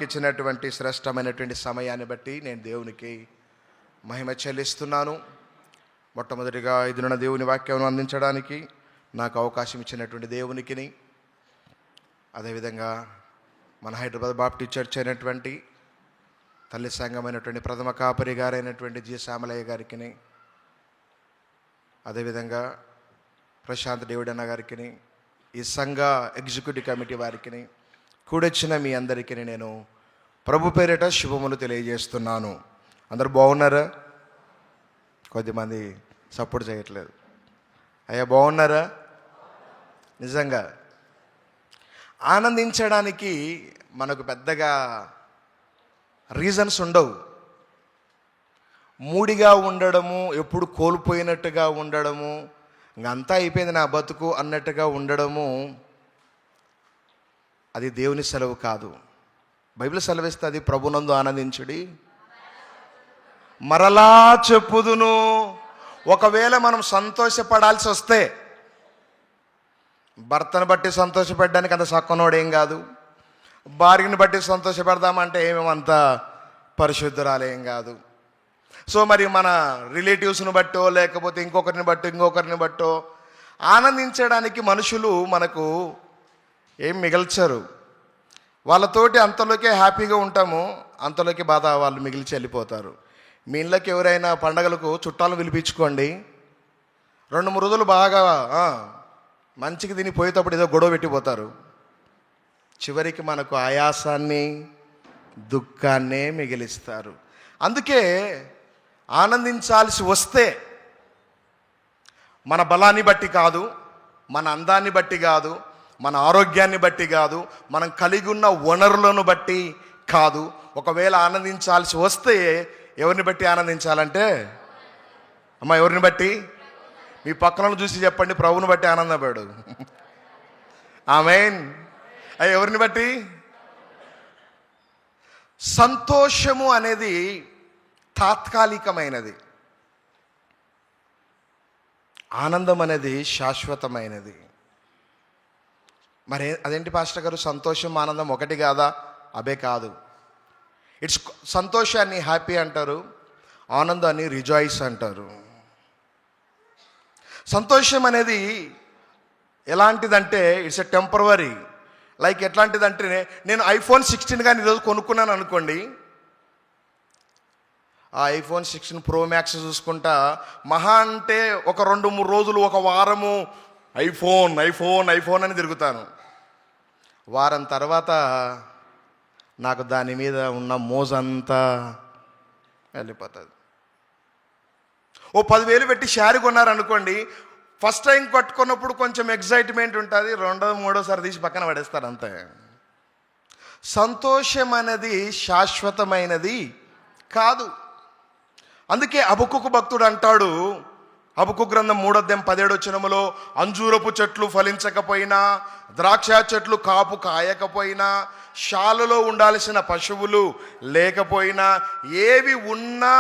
ఇచ్చినటువంటి శ్రేష్టమైనటువంటి సమయాన్ని బట్టి నేను దేవునికి మహిమ చెల్లిస్తున్నాను. మొట్టమొదటిగా ఇదిన దేవుని వాక్యం అందించడానికి నాకు అవకాశం ఇచ్చినటువంటి దేవునికిని, అదేవిధంగా మన హైదరాబాద్ బాప్టిస్ట్ చర్చ్ అయినటువంటి తల్లి సంఘమైనటువంటి ప్రథమ కాపరి గారైనటువంటి జి శ్యామలయ్య గారికి, అదేవిధంగా ప్రశాంత్ డేవిడ్ అన్న గారికి, ఈ సంఘ ఎగ్జిక్యూటివ్ కమిటీ వారికి, కూడొచ్చిన మీ అందరికీ నేను ప్రభు పేరిట శుభములు తెలియజేస్తున్నాను. అందరు బాగున్నారా? కొద్దిమంది సపోర్ట్ చేయట్లేదు. అయ్యా బాగున్నారా? నిజంగా ఆనందించడానికి మనకు పెద్దగా రీజన్స్ ఉండవు. మూడిగా ఉండడము, ఎప్పుడు కోల్పోయినట్టుగా ఉండడము, ఇంకంతా అయిపోయింది నా బతుకు అన్నట్టుగా ఉండడము అది దేవుని సెలవు కాదు. బైబిల్ సెలవిస్తుంది, ప్రభునందు ఆనందించుడి మరలా చెప్పుదును. ఒకవేళ మనం సంతోషపడాల్సి వస్తే, భర్తను బట్టి సంతోషపెట్టడానికి అంత సక్కనోడేం కాదు, భార్యని బట్టి సంతోషపెడదామంటే ఏమేమంత పరిశుద్ధురాలేం కాదు. సో మరి మన రిలేటివ్స్ని బట్టో లేకపోతే ఇంకొకరిని బట్టో ఆనందించడానికి మనుషులు మనకు ఏం మిగల్చరు. వాళ్ళతోటి అంతలోకే హ్యాపీగా ఉంటాము, అంతలోకి బాధ వాళ్ళు మిగిల్చి వెళ్ళిపోతారు. మీ ఇళ్ళకి ఎవరైనా పండగలకు చుట్టాలను పిలిపించుకోండి, 2-3 రోజులు బాగా మంచిగా తిని పోయేటప్పుడు ఏదో గొడవ పెట్టిపోతారు. చివరికి మనకు ఆయాసాన్ని, దుఃఖాన్నే మిగిలిస్తారు. అందుకే ఆనందించాల్సి వస్తే మన బలాన్ని బట్టి కాదు, మన అందాన్ని బట్టి కాదు, మన ఆరోగ్యాన్ని బట్టి కాదు, మనం కలిగి ఉన్న వనరులను బట్టి కాదు. ఒకవేళ ఆనందించాల్సి వస్తే ఎవరిని బట్టి ఆనందించాలంటే, అమ్మ ఎవరిని బట్టి? మీ పక్కలను చూసి చెప్పండి, ప్రభువుని బట్టి ఆనందపడు. ఆమేన్. ఎవరిని బట్టి? సంతోషము అనేది తాత్కాలికమైనది, ఆనందం అనేది శాశ్వతమైనది. మరి అదేంటి పాస్టర్ గారు, సంతోషం ఆనందం ఒకటి కాదా? అబే కాదు. సంతోషాన్ని హ్యాపీ అంటారు, ఆనందాన్ని రిజాయిస్ అంటారు. సంతోషం అనేది ఎలాంటిదంటే ఇట్స్ ఎ టెంపరవరీ. లైక్ ఎట్లాంటిదంటే, నేను iPhone 16 కానీ ఈరోజు కొనుక్కున్నాను అనుకోండి, ఆ iPhone 16 Pro Max చూసుకుంటా మహా అంటే ఒక 2-3 రోజులు, ఒక వారము ఐఫోన్ అని తిరుగుతాను. వారం తర్వాత నాకు దాని మీద ఉన్న మోజంతా వెళ్ళిపోతుంది. ఓ 10,000 పెట్టి షేర్ కొన్నారనుకోండి, ఫస్ట్ టైం కట్టుకున్నప్పుడు కొంచెం ఎగ్జైట్మెంట్ ఉంటుంది, 2వ-3వసారి తీసి పక్కన పడేస్తారు అంతే. సంతోషం అనేది శాశ్వతమైనది కాదు. అందుకే హబక్కూకు భక్తుడు అంటాడు, హబక్కూకు గ్రంథం 3:17 అంజూరపు చెట్లు ఫలించకపోయినా, ద్రాక్ష చెట్లు కాపు కాయకపోయినా, శాలలో ఉండాల్సిన పశువులు లేకపోయినా, ఏవి ఉన్నా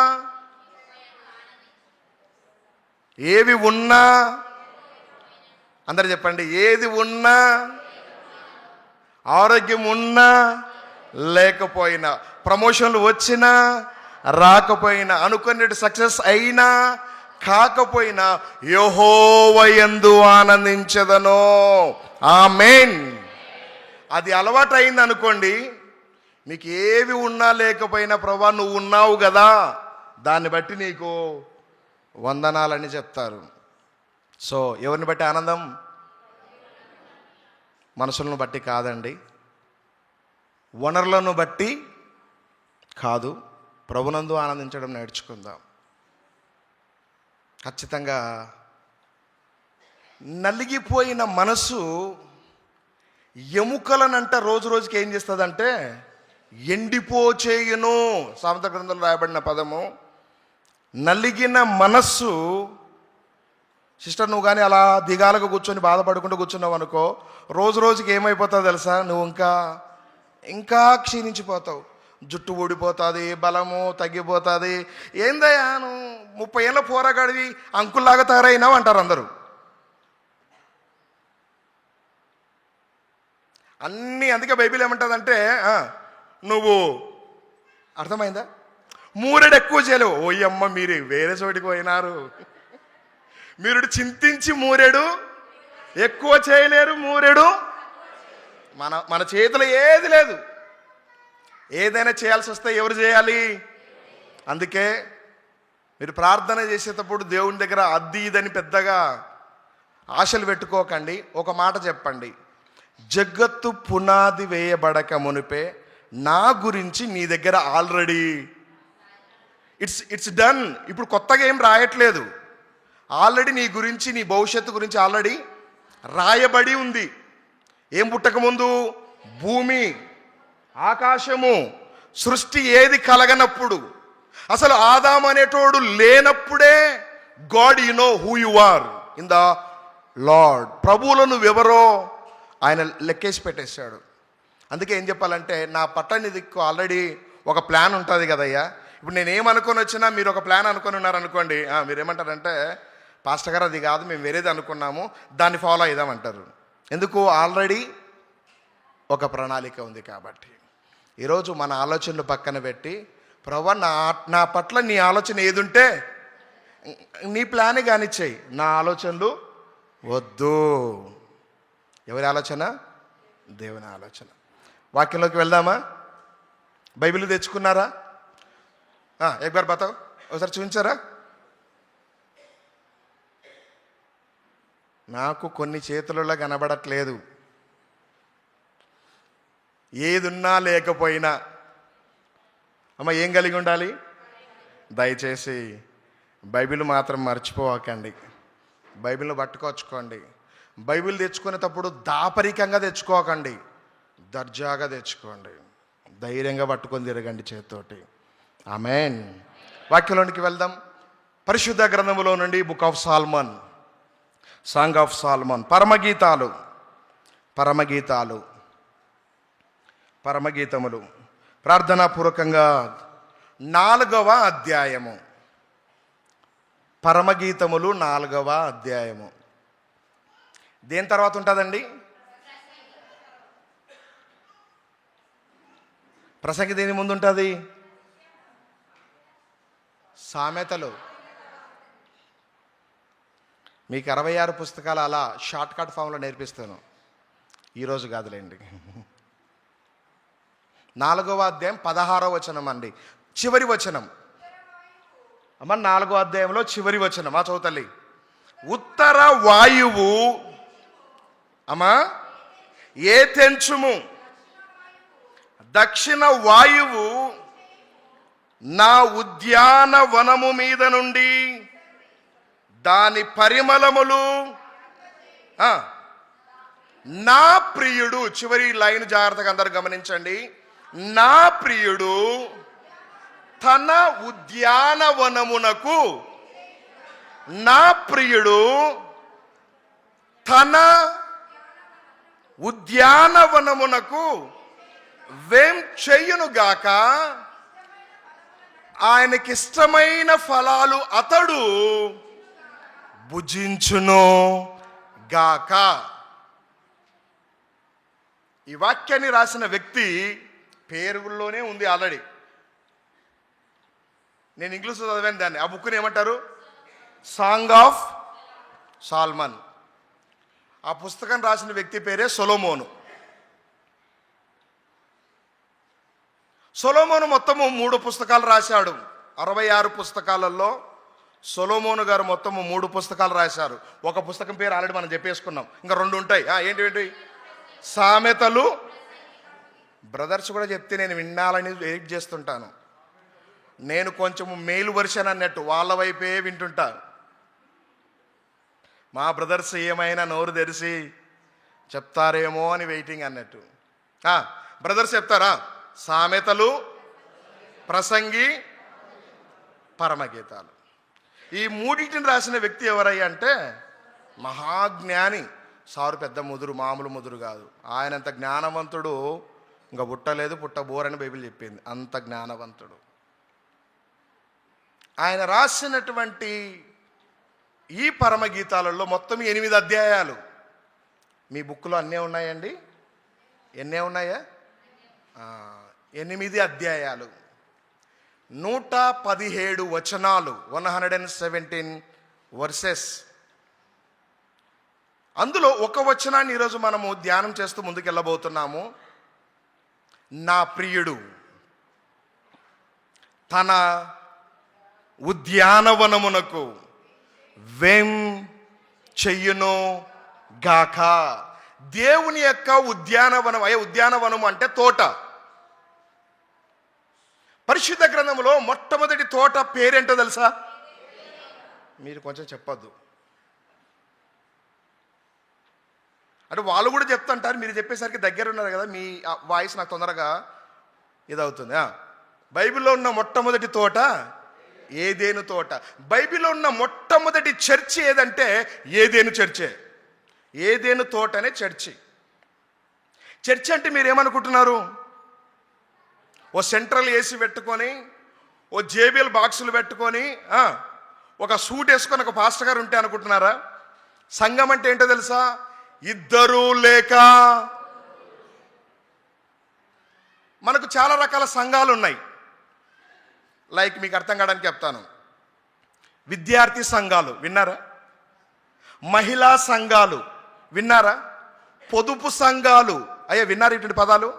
అందరు చెప్పండి, ఏది ఉన్నా, ఆరోగ్యం ఉన్నా లేకపోయినా, ప్రమోషన్లు వచ్చినా రాకపోయినా, అనుకున్నట్టు సక్సెస్ అయినా కాకపోయినా, యెహోవా యందు ఆనందించదను. ఆమేన్. అది అలవాటు అయింది అనుకోండి, మీకు ఏవి ఉన్నా లేకపోయినా, ప్రభా నువ్వు ఉన్నావు కదా, దాన్ని బట్టి నీకు వందనాలని చెప్తారు. సో ఎవరిని బట్టి ఆనందం? మనుషులను బట్టి కాదండి, వనరులను బట్టి కాదు. ప్రభునందు ఆనందించడం నేర్చుకుందాం. ఖచ్చితంగా నలిగిపోయిన మనసు ఎముకలనంట రోజు రోజుకి ఏం చేస్తుందంటే ఎండిపోచేయును. సామెత గ్రంథంలో రాయబడిన పదము. నలిగిన మనస్సు. సిస్టర్, నువ్వు కానీ అలా దిగాలుగా కూర్చొని బాధపడుకుంటూ కూర్చున్నావు అనుకో, రోజు రోజుకి ఏమైపోతావు తెలుసా? నువ్వు ఇంకా క్షీణించిపోతావు. జుట్టు ఊడిపోతుంది, బలము తగ్గిపోతుంది. ఏందయ్యా నువ్వు 30 ఏళ్ళ పోరాగాడివి, అంకుల్లాగా తయారైనావు అంటారు అందరూ. అన్నీ అందుకే బైబిల్ ఏమంటుందంటే నువ్వు. అర్థమైందా? మూరెడు ఎక్కువ చేయలేవు. ఓయమ్మ మీరు వేరే చోటికి పోయినారు. మీరు చింతించి మూరెడు ఎక్కువ చేయలేరు, మూరెడు మన చేతిలో ఏది లేదు. ఏదైనా చేయాల్సి వస్తే ఎవరు చేయాలి? అందుకే మీరు ప్రార్థన చేసేటప్పుడు దేవుని దగ్గర అద్ది ఇదని పెద్దగా ఆశలు పెట్టుకోకండి. ఒక మాట చెప్పండి, జగత్తు పునాది వేయబడక మునిపే నా గురించి నీ దగ్గర ఆల్రెడీ ఇట్స్ డన్. ఇప్పుడు కొత్తగా ఏం రాయట్లేదు. ఆల్రెడీ నీ గురించి, నీ భవిష్యత్తు గురించి ఆల్రెడీ రాయబడి ఉంది. ఏం పుట్టకముందు? భూమి ఆకాశము సృష్టి ఏది కలగనప్పుడు, అసలు ఆదాము అనేటోడు లేనప్పుడే God you know who you are in the Lord. ప్రభువులో నువ్వెవరో ఆయన లెక్కేసి పెట్టేశాడు. అందుకే ఏం చెప్పాలంటే, నా పట్ల నీకు ఆల్రెడీ ఒక ప్లాన్ ఉంటుంది కదయ్యా. ఇప్పుడు నేనేమనుకొని వచ్చినా మీరు ఒక ప్లాన్ అనుకొని ఉన్నారనుకోండి, మీరేమంటారంటే, పాస్టర్ గారు అది కాదు, మేము వేరేది అనుకున్నాము, దాన్ని ఫాలో అయిదామంటారు. ఎందుకు? ఆల్రెడీ ఒక ప్రణాళిక ఉంది కాబట్టి. ఈరోజు మన ఆలోచనలు పక్కన పెట్టి, ప్రభువా నా పట్ల నీ ఆలోచన ఏదుంటే నీ ప్లానే కానిచ్చేయి, నా ఆలోచనలు వద్దు. ఎవరి ఆలోచన? దేవుని ఆలోచన. వాక్యంలోకి వెళ్దామా? బైబిల్ తెచ్చుకున్నారా? ఎక్బార్ బతావ్, ఒకసారి చూపించారా? నాకు కొన్ని చేతులలో కనబడట్లేదు. ఏదున్నా లేకపోయినా అమ్మ ఏం కలిగి ఉండాలి? దయచేసి బైబిల్ మాత్రం మర్చిపోకండి. బైబిల్ని పట్టుకొచ్చుకోండి. బైబిల్ తెచ్చుకునేటప్పుడు దాపరికంగా తెచ్చుకోకండి, దర్జాగా తెచ్చుకోండి. ధైర్యంగా పట్టుకొని తిరగండి చేతితోటి. ఆమేన్. వాక్యంలోనికి వెళ్దాం. పరిశుద్ధ గ్రంథములో నుండి book of Solomon, song of Solomon, పరమగీతములు ప్రార్థనాపూర్వకంగా 4వ అధ్యాయము. పరమగీతములు 4వ అధ్యాయము. దేని తర్వాత ఉంటుందండి? ప్రసంగి దేని ముందు ఉంటుంది? సామెతలు. మీకు 66 పుస్తకాలు అలా షార్ట్ కట్ ఫామ్లో నేర్పిస్తాను. ఈరోజు కాదులేండి. 4వ అధ్యాయం 16వ వచనం అండి, చివరి వచనం. అమ్మ 4వ అధ్యాయంలో చివరి వచనం. చదువుతల్లి. ఉత్తర వాయువు అమ్మా ఏ తెంచుము, దక్షిణ వాయువు నా ఉద్యానవనము మీద నుండి దాని పరిమళములు నా ప్రియుడు. చివరి లైన్ జాగ్రత్తగా అందరు గమనించండి. నా ప్రియుడు తన ఉద్యానవనమునకు, నా ప్రియుడు తన ఉద్యానవనమునకు వేం చెయ్యునుగాక, ఆయనకిష్టమైన ఫలాలు అతడు భుజించును గాక. ఈ వాక్యాన్ని రాసిన వ్యక్తి పేరులోనే ఉంది ఆల్రెడీ. నేను ఇంగ్లీష్లో చదివాను దాన్ని. ఆ బుక్ని ఏమంటారు? Song of Solomon. ఆ పుస్తకం రాసిన వ్యక్తి పేరే సొలొమోను. సొలొమోను మొత్తము 3 పుస్తకాలు రాశాడు. 66 పుస్తకాలలో సొలొమోను గారు మొత్తము 3 పుస్తకాలు రాశారు. ఒక పుస్తకం పేరు ఆల్రెడీ మనం చెప్పేసుకున్నాం, ఇంకా 2 ఉంటాయి. ఏంటి? సామెతలు. బ్రదర్స్ కూడా చెప్తే నేను వినాలని వెయిట్ చేస్తుంటాను. నేను కొంచెము మేలు వర్షన్ అన్నట్టు వాళ్ళ వైపే వింటుంటాను. మా బ్రదర్స్ ఏమైనా నోరు తెరిచి చెప్తారేమో అని వెయిటింగ్ అన్నట్టు. బ్రదర్స్ చెప్తారా? సామెతలు, ప్రసంగి, పరమగీతాలు. ఈ 3టిని రాసిన వ్యక్తి ఎవరయ్యా అంటే మహాజ్ఞాని. సారు పెద్ద ముదురు, మామూలు ముదురు కాదు. ఆయనంత జ్ఞానవంతుడు ఇంకా పుట్టలేదు, పుట్టబోరని బైబిల్ చెప్పింది. అంత జ్ఞానవంతుడు. ఆయన రాసినటువంటి ఈ పరమగీతాలలో మొత్తం 8 అధ్యాయాలు. మీ బుక్లో అన్నీ ఉన్నాయండి? ఎన్నే ఉన్నాయా? 8 అధ్యాయాలు, 117 వచనాలు, 117 వర్సెస్. అందులో ఒక వచనాన్ని ఈరోజు మనము ధ్యానం చేస్తూ ముందుకెళ్ళబోతున్నాము. నా ప్రియుడు తన ఉద్యానవనమునకు వెం చెయ్యును గాక. దేవుని యొక్క ఉద్యానవనం. ఉద్యానవనం అంటే తోట. పరిశుద్ధ గ్రంథంలో మొట్టమొదటి తోట పేరేంటో తెలుసా? మీరు కొంచెం చెప్పొద్దు అంటే వాళ్ళు కూడా చెప్తుంటారు, మీరు చెప్పేసరికి దగ్గర ఉన్నారు కదా, మీ వాయిస్ నాకు తొందరగా ఇదవుతుంది. బైబిల్లో ఉన్న మొట్టమొదటి తోట ఏదేను తోట. బైబిల్లో ఉన్న మొట్టమొదటి చర్చి ఏదంటే ఏదేను చర్చే. ఏదేను తోట అనే చర్చి. చర్చి అంటే మీరు ఏమనుకుంటున్నారు? ఓ సెంట్రల్ ఏసీ పెట్టుకొని, ఓ జేబిఎల్ బాక్సులు పెట్టుకొని, ఒక సూట్ వేసుకొని ఒక పాస్టర్ గారు ఉంటే అనుకుంటున్నారా? సంఘం అంటే ఏంటో తెలుసా? ఇద్దరు లేక. మనకు చాలా రకాల సంఘాలు ఉన్నాయి. లైక్ మీకు అర్థం కావడానికి చెప్తాను. విద్యార్థి సంఘాలు విన్నారా? మహిళా సంఘాలు విన్నారా? పొదుపు సంఘాలు, విన్నారు ఇటువంటి పదాలు?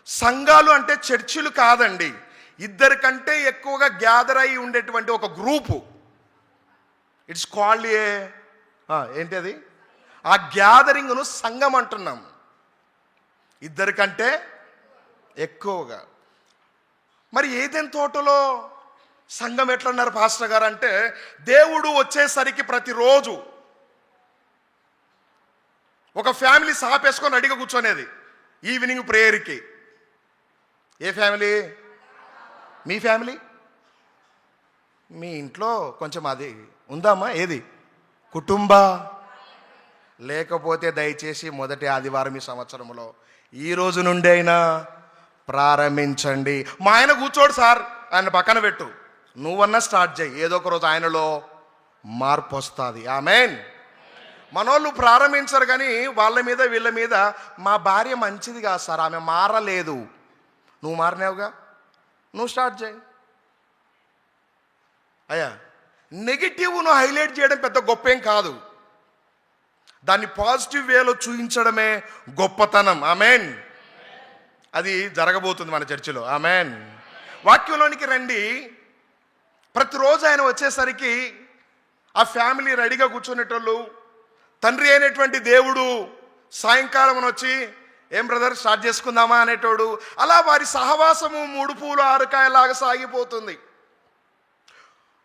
సంఘాలు అంటే చర్చిలు కాదండి, ఇద్దరికంటే ఎక్కువగా గ్యాదర్ అయి ఉండేటువంటి ఒక గ్రూపు. ఇట్స్ కాల్డ్ ఏంటి అది? ఆ గ్యాదరింగ్ను సంఘం అంటున్నాం. ఇద్దరికంటే ఎక్కువగా. మరి ఏదైనా తోటలో సంఘం ఎట్లన్నారు పాస్టర్ గారు అంటే, దేవుడు వచ్చేసరికి ప్రతిరోజు ఒక ఫ్యామిలీ సాపేసుకొని రెడీగా కూర్చొనేది ఈవినింగ్ ప్రేయర్కి. ఏ ఫ్యామిలీ? మీ ఫ్యామిలీ. మీ ఇంట్లో కొంచెం అది ఉందామా? ఏది? కుటుంబ. లేకపోతే దయచేసి మొదటి ఆదివారం ఈ సంవత్సరంలో ఈ రోజు నుండి అయినా ప్రారంభించండి. మా ఆయన కూర్చోడు సార్, ఆయన పక్కన పెట్టు, నువ్వన్నా స్టార్ట్ చేయి. ఏదో ఒక రోజు ఆయనలో మార్పు వస్తుంది. ఆమేన్. మనోళ్ళు ప్రారంభించరు కానీ వాళ్ళ మీద వీళ్ళ మీద, మా భార్య మంచిది కాదు సార్, ఆమె మారలేదు. నువ్వు మారినావుగా, నువ్వు స్టార్ట్ చేయి. నెగిటివ్ను హైలైట్ చేయడం పెద్ద గొప్ప ఏం కాదు, దాన్ని పాజిటివ్ వేలో చూపించడమే గొప్పతనం. ఆమేన్. అది జరగబోతుంది మన చర్చిలో. ఆమేన్. వాక్యంలోనికి రండి. ప్రతిరోజు ఆయన వచ్చేసరికి ఆ ఫ్యామిలీ రెడీగా కూర్చునేటోళ్ళు. తండ్రి అయినటువంటి దేవుడు సాయంకాలం వచ్చి, ఏం బ్రదర్ స్టార్ట్ చేసుకుందామా అనేటోడు. అలా వారి సహవాసము 3 పూలు 6 కాయలాగా సాగిపోతుంది.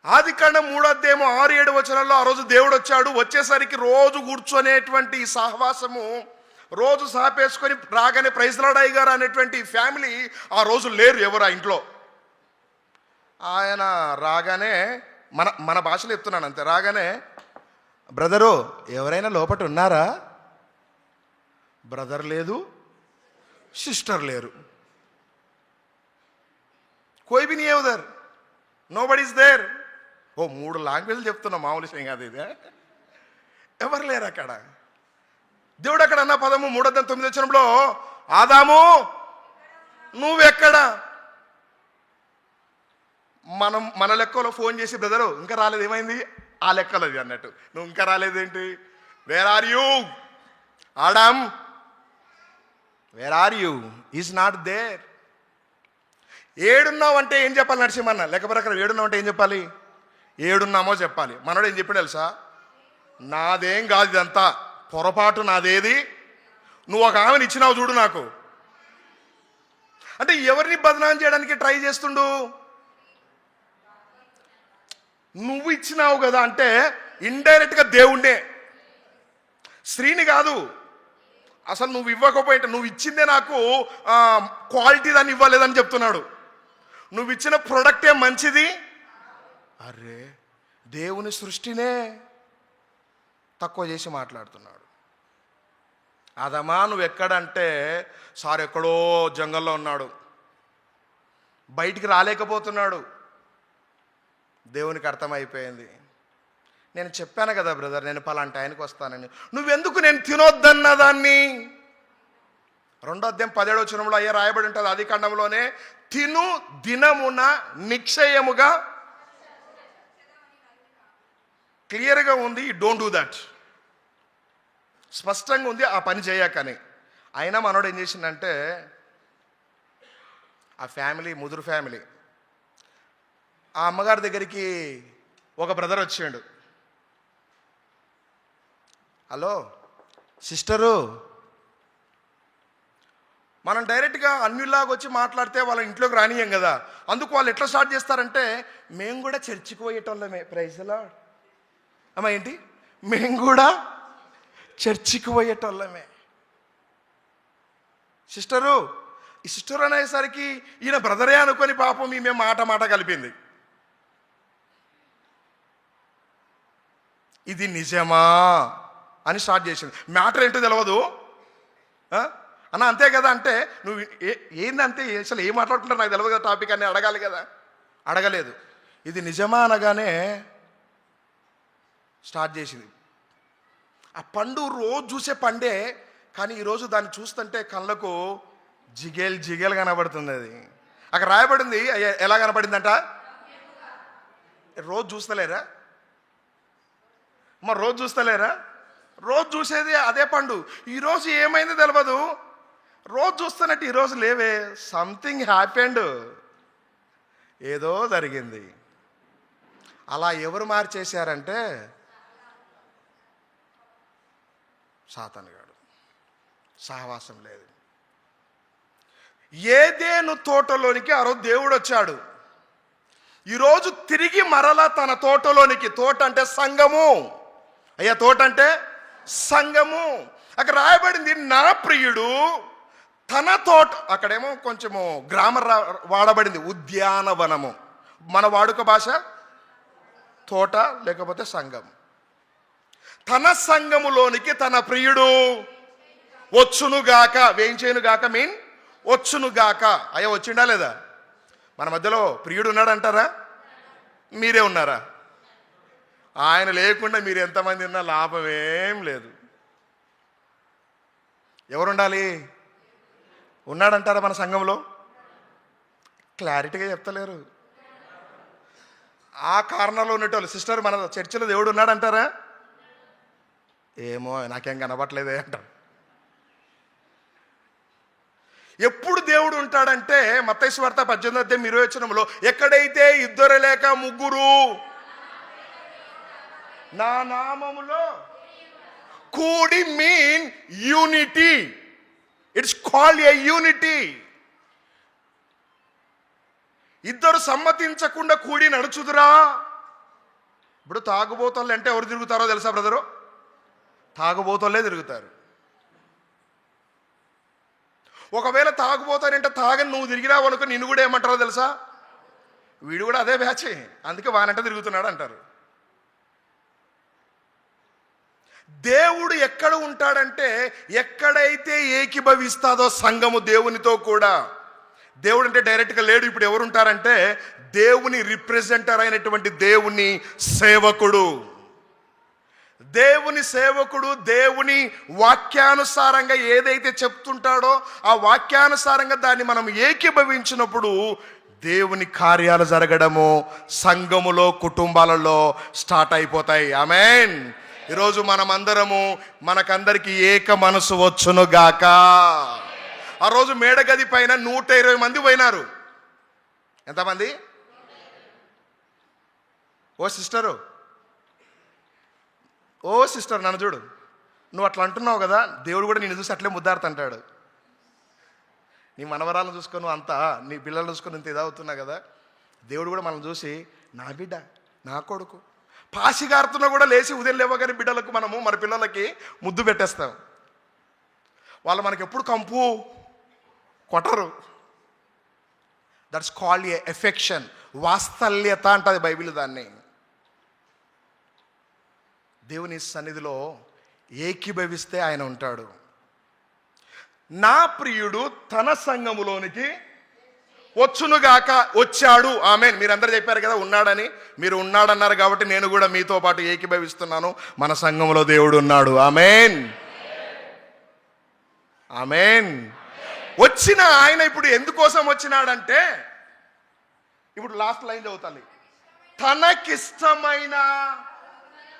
ఆదికాండం 3వ అధ్యాయం 6-7 వచనాల్లో ఆ రోజు దేవుడు వచ్చాడు. వచ్చేసరికి రోజు కూర్చొనేటువంటి ఈ సహవాసము, రోజు సాపేసుకొని రాగానే ప్రైజ్ లార్డ్ అయ్య గారు అనేటువంటి ఫ్యామిలీ ఆ రోజు లేరు ఎవరు ఆ ఇంట్లో. ఆయన రాగానే, మన భాషలో చెప్తున్నాను అంతే, రాగానే బ్రదరు ఎవరైనా లోపట ఉన్నారా? బ్రదర్ లేదు, సిస్టర్ లేరు. కోయి బి नहीं है उधर, nobody is there. 3 లాంగ్వేజ్లు చెప్తున్నా, మామూలు విషయం కాదు ఇది. ఎవరు లేరు అక్కడ. దేవుడు అక్కడ అన్న పదము 3:9 వచనంలో, ఆదాము నువ్వెక్కడ? మన లెక్కలో ఫోన్ చేసి, బ్రదరు ఇంకా రాలేదు, ఏమైంది? ఆ లెక్కలో అది అన్నట్టు. నువ్వు ఇంకా రాలేదేంటి? Where are you Adam? Where are you? Is not there. ఏడున్నావు అంటే ఏం చెప్పాలి నరసింహన్న? లేకపోతే అక్కడ ఏడున్నావు అంటే ఏం చెప్పాలి? ఏడున్నామో చెప్పాలి. మనోడు ఏం చెప్పాడు తెలుసా? నాదేం కాదు ఇదంతా, పొరపాటు నాదేది, నువ్వు ఒక ఆమెను ఇచ్చినావు చూడు నాకు. అంటే ఎవరిని బదనాం చేయడానికి ట్రై చేస్తుండు? నువ్వు ఇచ్చినావు కదా అంటే ఇండైరెక్ట్గా దేవుణ్ణే, స్త్రీని కాదు. అసలు నువ్వు ఇవ్వకపోయింటే, నువ్వు ఇచ్చిందే నాకు క్వాలిటీ దాన్ని ఇవ్వలేదని చెప్తున్నాడు. నువ్వు ఇచ్చిన ప్రొడక్టే మంచిది. అరే, దేవుని సృష్టినే తక్కువ చేసి మాట్లాడుతున్నాడు. ఆదమా నువ్వు ఎక్కడంటే, సార్ ఎక్కడో జంగల్లో ఉన్నాడు, బయటికి రాలేకపోతున్నాడు. దేవునికి అర్థమైపోయింది. నేను చెప్పాను కదా బ్రదర్, నేను పలాంటి ఆయనకు వస్తానని. నువ్వెందుకు నేను తినొద్దన్న దాన్ని 2:17 అయ్యా రాయబడి ఉంటుంది ఆది కాండంలోనే, తిను దినమున నిక్షయముగా. క్లియర్గా ఉంది, డోంట్ డూ దట్, స్పష్టంగా ఉంది ఆ పని చేయకని. అయినా మనోడు ఏం చేసిందంటే, ఆ ఫ్యామిలీ ముదురు ఫ్యామిలీ, ఆ అమ్మగారి దగ్గరికి ఒక బ్రదర్ వచ్చాడు. హలో సిస్టరు, మనం డైరెక్ట్గా అన్యుల్లాగా వచ్చి మాట్లాడితే వాళ్ళ ఇంట్లోకి రానియం కదా. అందుకు వాళ్ళు ఎట్లా స్టార్ట్ చేస్తారంటే, మేము కూడా చర్చికి పోయేటోళ్ళమే. Praise the lord. అమ్మా ఏంటి, మేము కూడా చర్చికి పోయేటోళ్ళమే. సిస్టరు, ఈ సిస్టర్ అనేసరికి ఈయన బ్రదరే అనుకొని పాపం ఈమె మాట కలిపింది. ఇది నిజమా అని స్టార్ట్ చేసింది. మ్యాటర్ ఏంటో తెలియదు అన్న, అంతే కదా. అంటే నువ్వు ఏందంతే, అసలు ఏం మాట్లాడుతుంటారు నాకు తెలియదు కదా టాపిక్ అని అడగాలి కదా. అడగలేదు. ఇది నిజమా అనగానే స్టార్ట్ చేసింది. ఆ పండు రోజు చూసే పండే, కానీ ఈరోజు దాన్ని చూస్తుంటే కళ్ళకు జిగేల్ కనబడుతుంది. అది అక్కడ రాయబడింది. ఎలా కనబడిందంట? రోజు చూస్తలేరా? మరి రోజు చూస్తలేరా? రోజు చూసేది అదే పండు. ఈరోజు ఏమైందో తెలియదు. రోజు చూస్తున్నట్టు ఈరోజు లేవే. సంథింగ్ హ్యాపెండ్, ఏదో జరిగింది. అలా ఎవరు మార్చేశారంటే సాతానుగాడు. సహవాసం లేదు. ఏదేను తోటలోనికి ఆ రోజు దేవుడు వచ్చాడు. ఈరోజు తిరిగి మరలా తన తోటలోనికి, తోట అంటే సంఘము అయ్యా, తోట అంటే సంఘము. అక్కడ రాయబడింది నా ప్రియుడు తన తోట. అక్కడేమో కొంచెము గ్రామర్ వాడబడింది, ఉద్యానవనము. మన వాడుక భాష తోట లేకపోతే సంఘం. తన సంఘములోనికి తన ప్రియుడు వచ్చునుగాక. వేయించేనుగాక మీన్ వచ్చునుగాక. అయ్యా వచ్చిండా లేదా? మన మధ్యలో ప్రియుడు ఉన్నాడంటారా? మీరే ఉన్నారా? ఆయన లేకుండా మీరు ఎంతమంది ఉన్నా లాభమేం లేదు. ఎవరుండాలి? ఉన్నాడంటారా మన సంఘంలో? క్లారిటీగా చెప్తలేరు. ఆ కారణంలో ఉన్నట్టు సిస్టర్, మన చర్చిలో దేవుడు ఉన్నాడంటారా? ఏమో నాకేం కనబట్లేదే అంటారు. ఎప్పుడు దేవుడు ఉంటాడంటే మత్తయి సువార్త 18:20 ఎక్కడైతే ఇద్దరు లేక ముగ్గురు నా నామములో కూడి, mean unity. It's called a unity. ఇద్దరు సమ్మతించకుండా కూడి నడుచుదురా. ఇప్పుడు తాగుబోతోళ్ళు అంటే ఎవరు తిరుగుతారో తెలుసా బ్రదరు? తాగుబోతోళ్ళే తిరుగుతారు. ఒకవేళ తాగుబోతానంటే తాగని నువ్వు తిరిగిరావు అనుకో, నిన్ను కూడా ఏమంటారో తెలుసా? వీడు కూడా అదే బ్యాచే, అందుకే వానంట తిరుగుతున్నాడు అంటారు. దేవుడు ఎక్కడ ఉంటాడంటే ఎక్కడైతే ఏకీభవిస్తాదో సంఘము దేవునితో కూడా. దేవుడు అంటే డైరెక్ట్గా లేడు. ఇప్పుడు ఎవరు ఉంటారంటే దేవుని రిప్రజెంటర్ అయినటువంటి దేవుని సేవకుడు. దేవుని సేవకుడు దేవుని వాక్యానుసారంగా ఏదైతే చెప్తుంటాడో ఆ వాక్యానుసారంగా దాన్ని మనం ఏకీభవించినప్పుడు దేవుని కార్యాలు జరగడము సంఘములో, కుటుంబాలలో స్టార్ట్ అయిపోతాయి. ఆమేన్. ఈరోజు మనమందరము, మనకందరికి ఏక మనసు వచ్చును గాక. ఆ రోజు మేడగది పైన 120 మంది పోయినారు. ఎంతమంది? ఓ సిస్టరు, ఓ సిస్టర్, నన్ను చూడు. నువ్వు అట్లా అంటున్నావు కదా, దేవుడు కూడా నేను చూసి అట్లే ముద్దాడుతుంటాడు. నీ మనవరాలను చూసుకొని అంతా, నీ పిల్లలు చూసుకొని ఇంత ఇదవుతున్నా కదా, దేవుడు కూడా మనం చూసి నా బిడ్డ, నా కొడుకు పాసిగారుతున్నా కూడా లేచి ఉదయం లేవగానే బిడ్డలకు మనము మన పిల్లలకి ముద్దు పెట్టేస్తాం. వాళ్ళు మనకి ఎప్పుడు కంపు కొట్టరు. That's called a affection. వాత్సల్యత అంటది బైబిల్ దాన్ని. దేవుని సన్నిధిలో ఏకీభవిస్తే ఆయన ఉంటాడు. నా ప్రియుడు తన సంఘములోనికి వచ్చునుగాక. వచ్చాడు. ఆమేన్. మీరందరూ చెప్పారు కదా ఉన్నాడని. మీరు ఉన్నాడన్నారు కాబట్టి నేను కూడా మీతో పాటు ఏకీభవిస్తున్నాను. మన సంఘంలో దేవుడు ఉన్నాడు. ఆమేన్, ఆమేన్. వచ్చిన ఆయన ఇప్పుడు ఎందుకోసం వచ్చినాడంటే, ఇప్పుడు లాస్ట్ లైన్ చదువుతాను. తనకిష్టమైన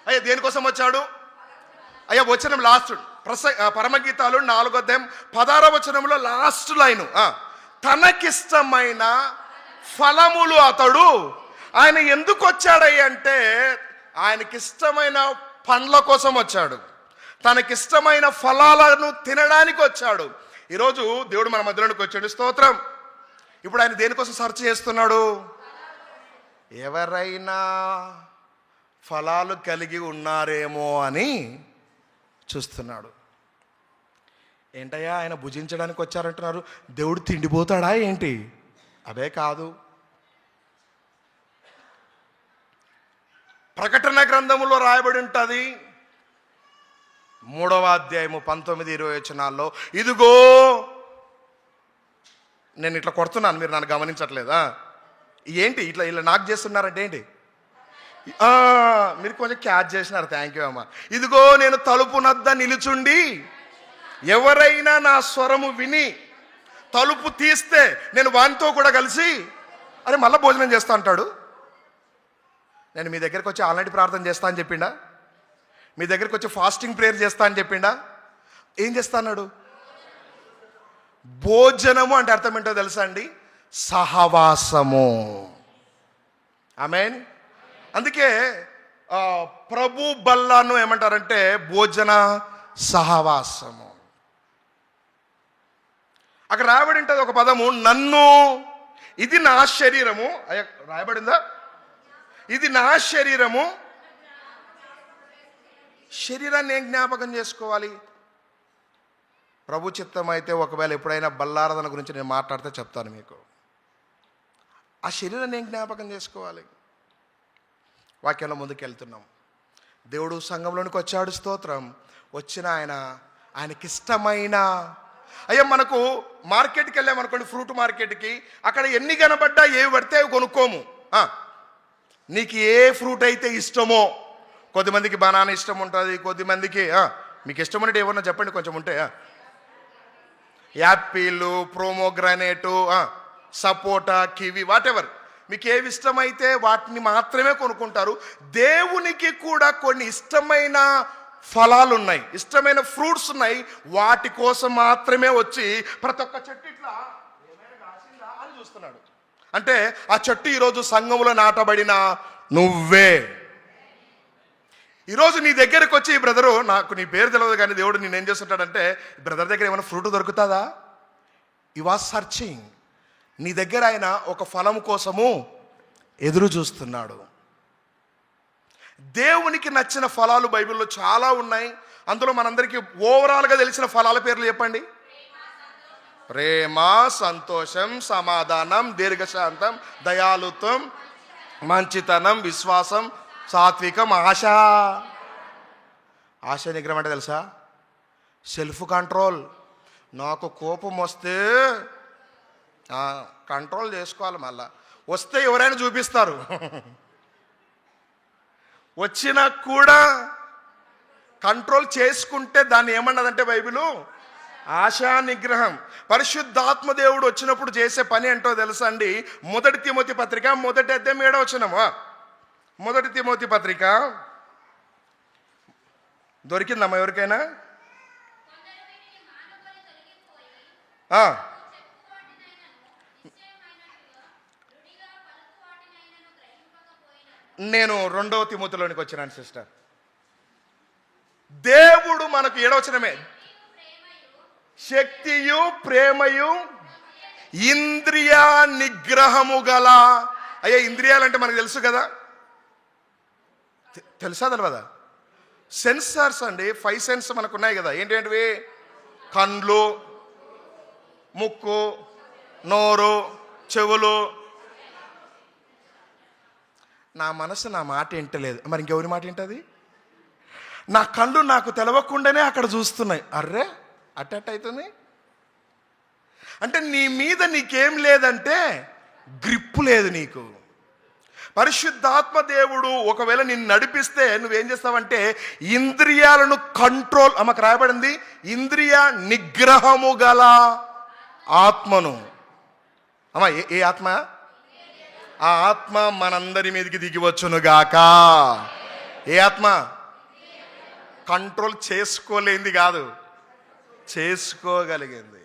అయ్యా దేనికోసం వచ్చాడు అయ్యా? వచనం లాస్ట్ పరమగీతాలు 4:16 వచనంలో లాస్ట్ లైను, తనకిష్టమైన ఫలములు అతడు. ఆయన ఎందుకు వచ్చాడయ్య అంటే, ఆయనకిష్టమైన పండ్ల కోసం వచ్చాడు, తనకిష్టమైన ఫలాలను తినడానికి వచ్చాడు. ఈరోజు దేవుడు మన మధ్యలోనికి వచ్చాడు, స్తోత్రం. ఇప్పుడు ఆయన దేనికోసం సెర్చ్ చేస్తున్నాడు? ఎవరైనా ఫలాలు కలిగి ఉన్నారేమో అని చూస్తున్నాడు. ఏంటయ్యా ఆయన భుజించడానికి వచ్చారంటున్నారు, దేవుడు తిండిపోతాడా ఏంటి? అదే కాదు. ప్రకటన గ్రంథములో రాయబడి ఉంటుంది, 3వ అధ్యాయము 19-20 వచనాల్లో, ఇదిగో నేను ఇట్లా కొడుతున్నాను, మీరు నన్ను గమనించట్లేదా? ఏంటి ఇట్లా ఇలా నాకు చేస్తున్నారంటే ఏంటి? మీరు కొంచెం క్యాచ్ చేసినారు, థ్యాంక్ యూ అమ్మా. ఇదిగో నేను తలుపు నద్ద నిలుచుండి ఎవరైనా నా స్వరము విని తలుపు తీస్తే నేను వానితో కూడా కలిసి అరే మళ్ళీ భోజనం చేస్తా అంటాడు. నేను మీ దగ్గరికి వచ్చి ఆల్రెడీ ప్రార్థన చేస్తా అని చెప్పిండా? మీ దగ్గరికి వచ్చి ఫాస్టింగ్ ప్రేయర్ చేస్తా అని చెప్పిండా? ఏం చేస్తా అన్నాడు? భోజనము అంటే అర్థం ఏంటో తెలుసా అండి? సహవాసము. ఆమేన్. అందుకే ప్రభు బల్లాను ఏమంటారంటే భోజన సహవాసము. అక్కడ రాయబడి ఉంటుంది ఒక పదము, నన్ను, ఇది నా శరీరము. రాయబడిందా? ఇది నా శరీరము. శరీరాన్ని ఏం జ్ఞాపకం చేసుకోవాలి? ప్రభు చిత్తం అయితే ఒకవేళ ఎప్పుడైనా బల్లారాధన గురించి నేను మాట్లాడితే చెప్తాను మీకు. ఆ శరీరాన్ని ఏం జ్ఞాపకం చేసుకోవాలి? వాక్యంలో ముందుకెళ్తున్నాం. దేవుడు సంఘంలోనికి వచ్చాడు, స్తోత్రం. వచ్చిన ఆయనకిష్టమైన అయ్యా, మనకు మార్కెట్కి వెళ్ళామనుకోండి, ఫ్రూట్ మార్కెట్కి, అక్కడ ఎన్ని కనబడ్డా ఏవి పడితే అవి కొనుక్కోము. నీకు ఏ ఫ్రూట్ అయితే ఇష్టమో, కొద్దిమందికి బనానా ఇష్టం ఉంటుంది, కొద్దిమందికి మీకు ఇష్టం ఉన్నట్టు ఏమన్నా చెప్పండి, కొంచెం ఉంటే యాపిల్, ప్రోమోగ్రానేటు, సపోటా, కివి, వాటెవర్ మీకు ఏవి ఇష్టమైతే వాటిని మాత్రమే కొనుక్కుంటారు. దేవునికి కూడా కొన్ని ఇష్టమైన ఫలాలు ఉన్నాయి, ఇష్టమైన ఫ్రూట్స్ ఉన్నాయి, వాటి కోసం మాత్రమే వచ్చి ప్రతి ఒక్క చెట్టు ఇట్లా ఏమైనా కాసిందా అని చూస్తున్నాడు. అంటే ఆ చెట్టు ఈరోజు సంఘములో నాటబడిన నువ్వే. ఈరోజు నీ దగ్గరకు వచ్చి, బ్రదరు నాకు నీ పేరు తెలియదు కానీ దేవుడు నేను ఏం చేస్తుంటాడంటే, బ్రదర్ దగ్గర ఏమైనా ఫ్రూట్ దొరుకుతుందా? You are searching. నీ దగ్గర ఆయన ఒక ఫలము కోసము ఎదురు చూస్తున్నాడు. దేవునికి నచ్చిన ఫలాలు బైబిల్లో చాలా ఉన్నాయి. అందులో మనందరికీ ఓవరాల్గా తెలిసిన ఫలాల పేర్లు చెప్పండి. ప్రేమ, సంతోషం, సమాధానం, దీర్ఘశాంతం, దయాళుత్వం, మంచితనం, విశ్వాసం, సాత్వికం, ఆశ. ఆశ నిగ్రహం అంటే తెలుసా? Self control. నాకు కోపం వస్తే కంట్రోల్ చేసుకోవాలి, మళ్ళా వస్తే ఎవరైనా చూపిస్తారు, వచ్చినా కూడా కంట్రోల్ చేసుకుంటే దాన్ని ఏమన్నదంటే బైబిలు ఆశా నిగ్రహం. పరిశుద్ధాత్మ దేవుడు వచ్చినప్పుడు చేసే పని ఏంటో తెలుసా అండి? 1 తిమోతి పత్రిక 1వ అధ్యాయం 7వ వచనం. 1 తిమోతి పత్రిక దొరికిందమ్మా ఎవరికైనా? నేను 2వ తిమోతిలోనికి వచ్చినాను సిస్టర్. దేవుడు మనకు 7వ వచనమే, శక్తియు ప్రేమయు ఇంద్రియ నిగ్రహము గల. అయ్యా ఇంద్రియాలంటే మనకు తెలుసు కదా, తెలుసా తెలియదా? సెన్సార్స్ అండి, 5 సెన్స్ మనకు ఉన్నాయి కదా. ఏంటంటే కండ్లు, ముక్కు, నోరు, చెవులు. నా మనసు నా మాట వింటలేదు, మరి ఇంకెవరి మాట వింటది? నా కళ్ళు నాకు తెలవకుండానే అక్కడ చూస్తున్నాయి. అర్రే అట్ట అవుతుంది అంటే నీ మీద నీకేం లేదంటే గ్రిప్పు లేదు నీకు. పరిశుద్ధాత్మ దేవుడు ఒకవేళ నిన్ను నడిపిస్తే నువ్వేం చేస్తావంటే ఇంద్రియాలను కంట్రోల్, ఆమెకు రాయబడింది ఇంద్రియ నిగ్రహము గల ఆత్మను. అమ్మా, ఏ ఆత్మ? ఆ ఆత్మ మనందరి మీదకి దిగి వచ్చునుగాక. ఏ ఆత్మ? కంట్రోల్ చేసుకోలేంది కాదు, చేసుకోగలిగింది.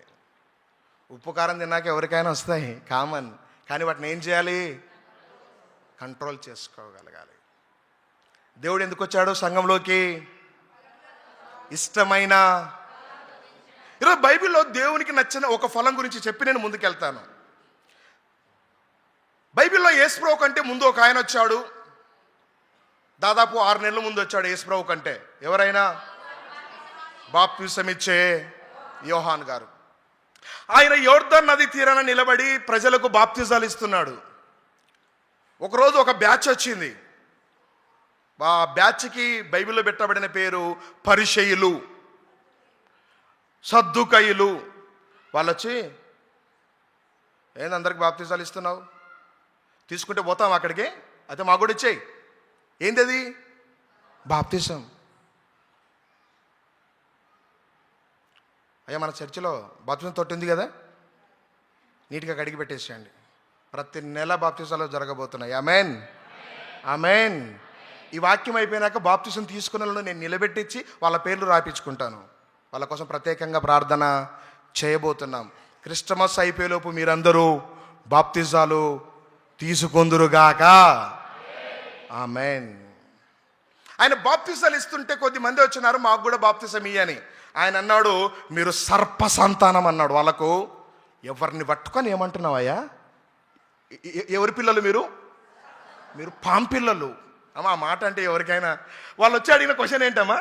ఉప్పు కారం తిన్నాక ఎవరికైనా వస్తాయి, కామన్. కానీ వాటిని ఏం చేయాలి? కంట్రోల్ చేసుకోగలగాలి. దేవుడు ఎందుకు వచ్చాడు సంఘంలోకి? ఇష్టమైన. ఈరోజు బైబిల్లో దేవునికి నచ్చిన ఒక ఫలం గురించి చెప్పి నేను ముందుకెళ్తాను. బైబిల్లో యేసుప్రభు కంటే ముందు ఒక ఆయన వచ్చాడు. దాదాపు 6 నెలల ముందు వచ్చాడు యేసుప్రభు కంటే. ఎవరైనా? బాప్తిసం ఇచ్చే యోహాన్ గారు. ఆయన యోర్దాను నది తీరాన నిలబడి ప్రజలకు బాప్తిజాలు ఇస్తున్నాడు. ఒకరోజు ఒక బ్యాచ్ వచ్చింది. ఆ బ్యాచ్కి బైబిల్లో పెట్టబడిన పేరు పరిసయ్యులు, సద్దుకయ్యులు. వాళ్ళు వచ్చి, ఏంది అందరికి బాప్తిజాలు ఇస్తున్నావు? తీసుకుంటే పోతాం అక్కడికి, అయితే మాకు కూడా ఇచ్చేయి. ఏంది అది? బాప్తిజం. అయ్యా, మన చర్చిలో బాప్తిజం తొట్టి ఉంది కదా, నీట్గా కడిగి పెట్టేసేయండి. ప్రతి నెల బాప్తిజాలు జరగబోతున్నాయి. ఆమేన్, ఆమేన్. ఈ వాక్యం అయిపోయినాక బాప్తిజం తీసుకున్న వాళ్ళను నేను నిలబెట్టించి వాళ్ళ పేర్లు రాయించుకుంటాను. వాళ్ళ కోసం ప్రత్యేకంగా ప్రార్థన చేయబోతున్నాం. క్రిస్టమస్ అయిపోయేలోపు మీరందరూ బాప్తిజాలు తీసుకొందురుగాక. ఆమేన్. ఆయన బాప్తిజాలు ఇస్తుంటే కొద్ది మంది వచ్చినారు, మాకు కూడా బాప్తిజం ఇయ్యని. ఆయన అన్నాడు, మీరు సర్ప సంతానం అన్నాడు వాళ్ళకు. ఎవరిని పట్టుకొని ఏమంటున్నావయ్యా? ఎవరి పిల్లలు మీరు? మీరు పాంపిల్లలు. అమ్మా, ఆ మాట అంటే ఎవరికైనా. వాళ్ళు వచ్చి అడిగిన క్వశ్చన్ ఏంటమ్మా?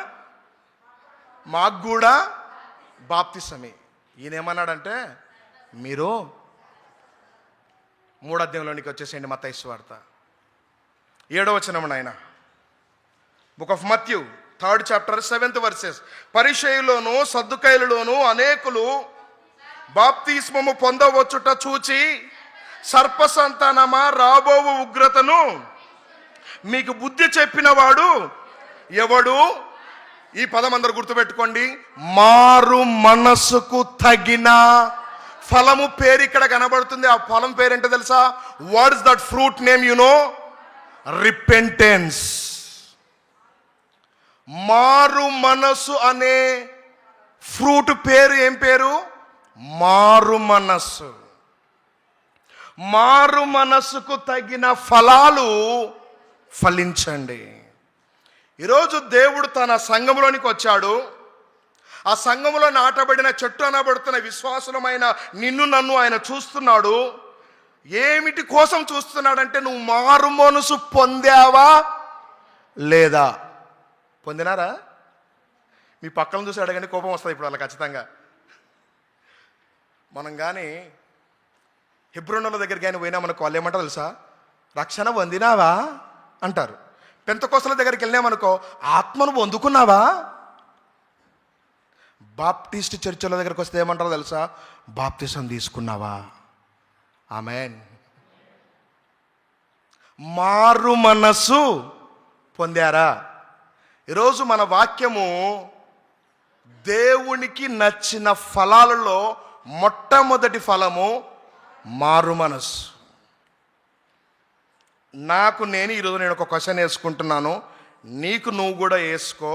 మాకు కూడా బాప్తిసమే. ఈయన ఏమన్నాడంటే, మీరు 3వ అధ్యాయంలోనికి వచ్చేసేయండి. మత్తయి సువార్త 7వ వచనం నాయన. Book of Mattayi 3rd chapter 7th verses. పరిసయ్యులోను సద్దుకయ్యులలోను అనేకులు బాప్తిస్మము పొందవచ్చుట చూచి, సర్ప సంతానమా, రాబోవు ఉగ్రతను మీకు బుద్ధి చెప్పిన వాడు ఎవడు? ఈ పదం అందరూ గుర్తుపెట్టుకోండి. మారు మనసుకు తగిన ఫలము పేరు ఇక్కడ కనబడుతుంది. ఆ ఫలం పేరు ఏంటో తెలుసా? What is that fruit name? You know, repentance. మారు మనసు అనే ఫ్రూట్ పేరు ఏం పేరు? మారు మనస్సు. మారు మనసుకు తగిన ఫలాలు ఫలించండి. ఈరోజు దేవుడు తన సంఘములోనికి వచ్చాడు. ఆ సంఘములో నాటబడిన చెట్టు అనబడుతున్న విశ్వాసులమైన నిన్ను నన్ను ఆయన చూస్తున్నాడు. ఏమిటి కోసం చూస్తున్నాడంటే, నువ్వు మారు మనసు పొందావా లేదా? పొందినారా? మీ పక్కన చూసి అడగండి, కోపం వస్తుంది ఇప్పుడు వాళ్ళకి ఖచ్చితంగా. మనం కానీ హెబ్రోనుల దగ్గరికి కానీ పోయినామనుకో, వాళ్ళు ఏమంటారు తెలుసా? రక్షణ పొందినావా అంటారు. పెంతెకోస్తల దగ్గరికి వెళ్ళినామనుకో, ఆత్మను పొందుకున్నావా? బాప్టిస్ట్ చర్చిల దగ్గరికి వస్తే ఏమంటారో తెలుసా? బాప్తిసం తీసుకున్నావా? ఆమేన్. మారు మనస్సు పొందారా? ఈరోజు మన వాక్యము దేవునికి నచ్చిన ఫలాలలో మొట్టమొదటి ఫలము మారు మనస్సు. నేను ఈరోజు ఒక క్వశ్చన్ వేసుకుంటున్నాను, నీకు నువ్వు కూడా వేసుకో.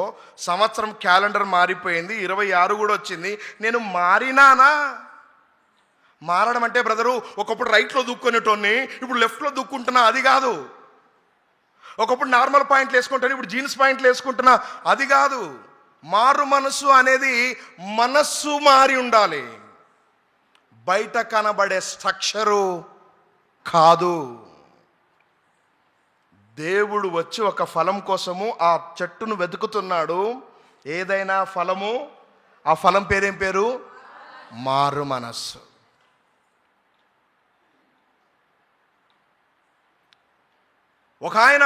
సంవత్సరం క్యాలెండర్ మారిపోయింది, 26 కూడా వచ్చింది. నేను మారినానా? మారడం అంటే బ్రదరు, ఒకప్పుడు రైట్లో దుక్కునేటోని ఇప్పుడు లెఫ్ట్లో దుక్కుంటున్నా, అది కాదు. ఒకప్పుడు నార్మల్ పాయింట్లు వేసుకుంటాను, ఇప్పుడు జీన్స్ పాయింట్లు వేసుకుంటున్నా, అది కాదు. మారు మనస్సు అనేది మనస్సు మారి ఉండాలి, బయట కనబడే స్ట్రక్చరు కాదు. దేవుడు వచ్చి ఒక ఫలం కోసము ఆ చెట్టును వెతుకుతున్నాడు. ఏదైనా ఫలము, ఆ ఫలం పేరేం పేరు? మారు మనస్సు. ఒక ఆయన,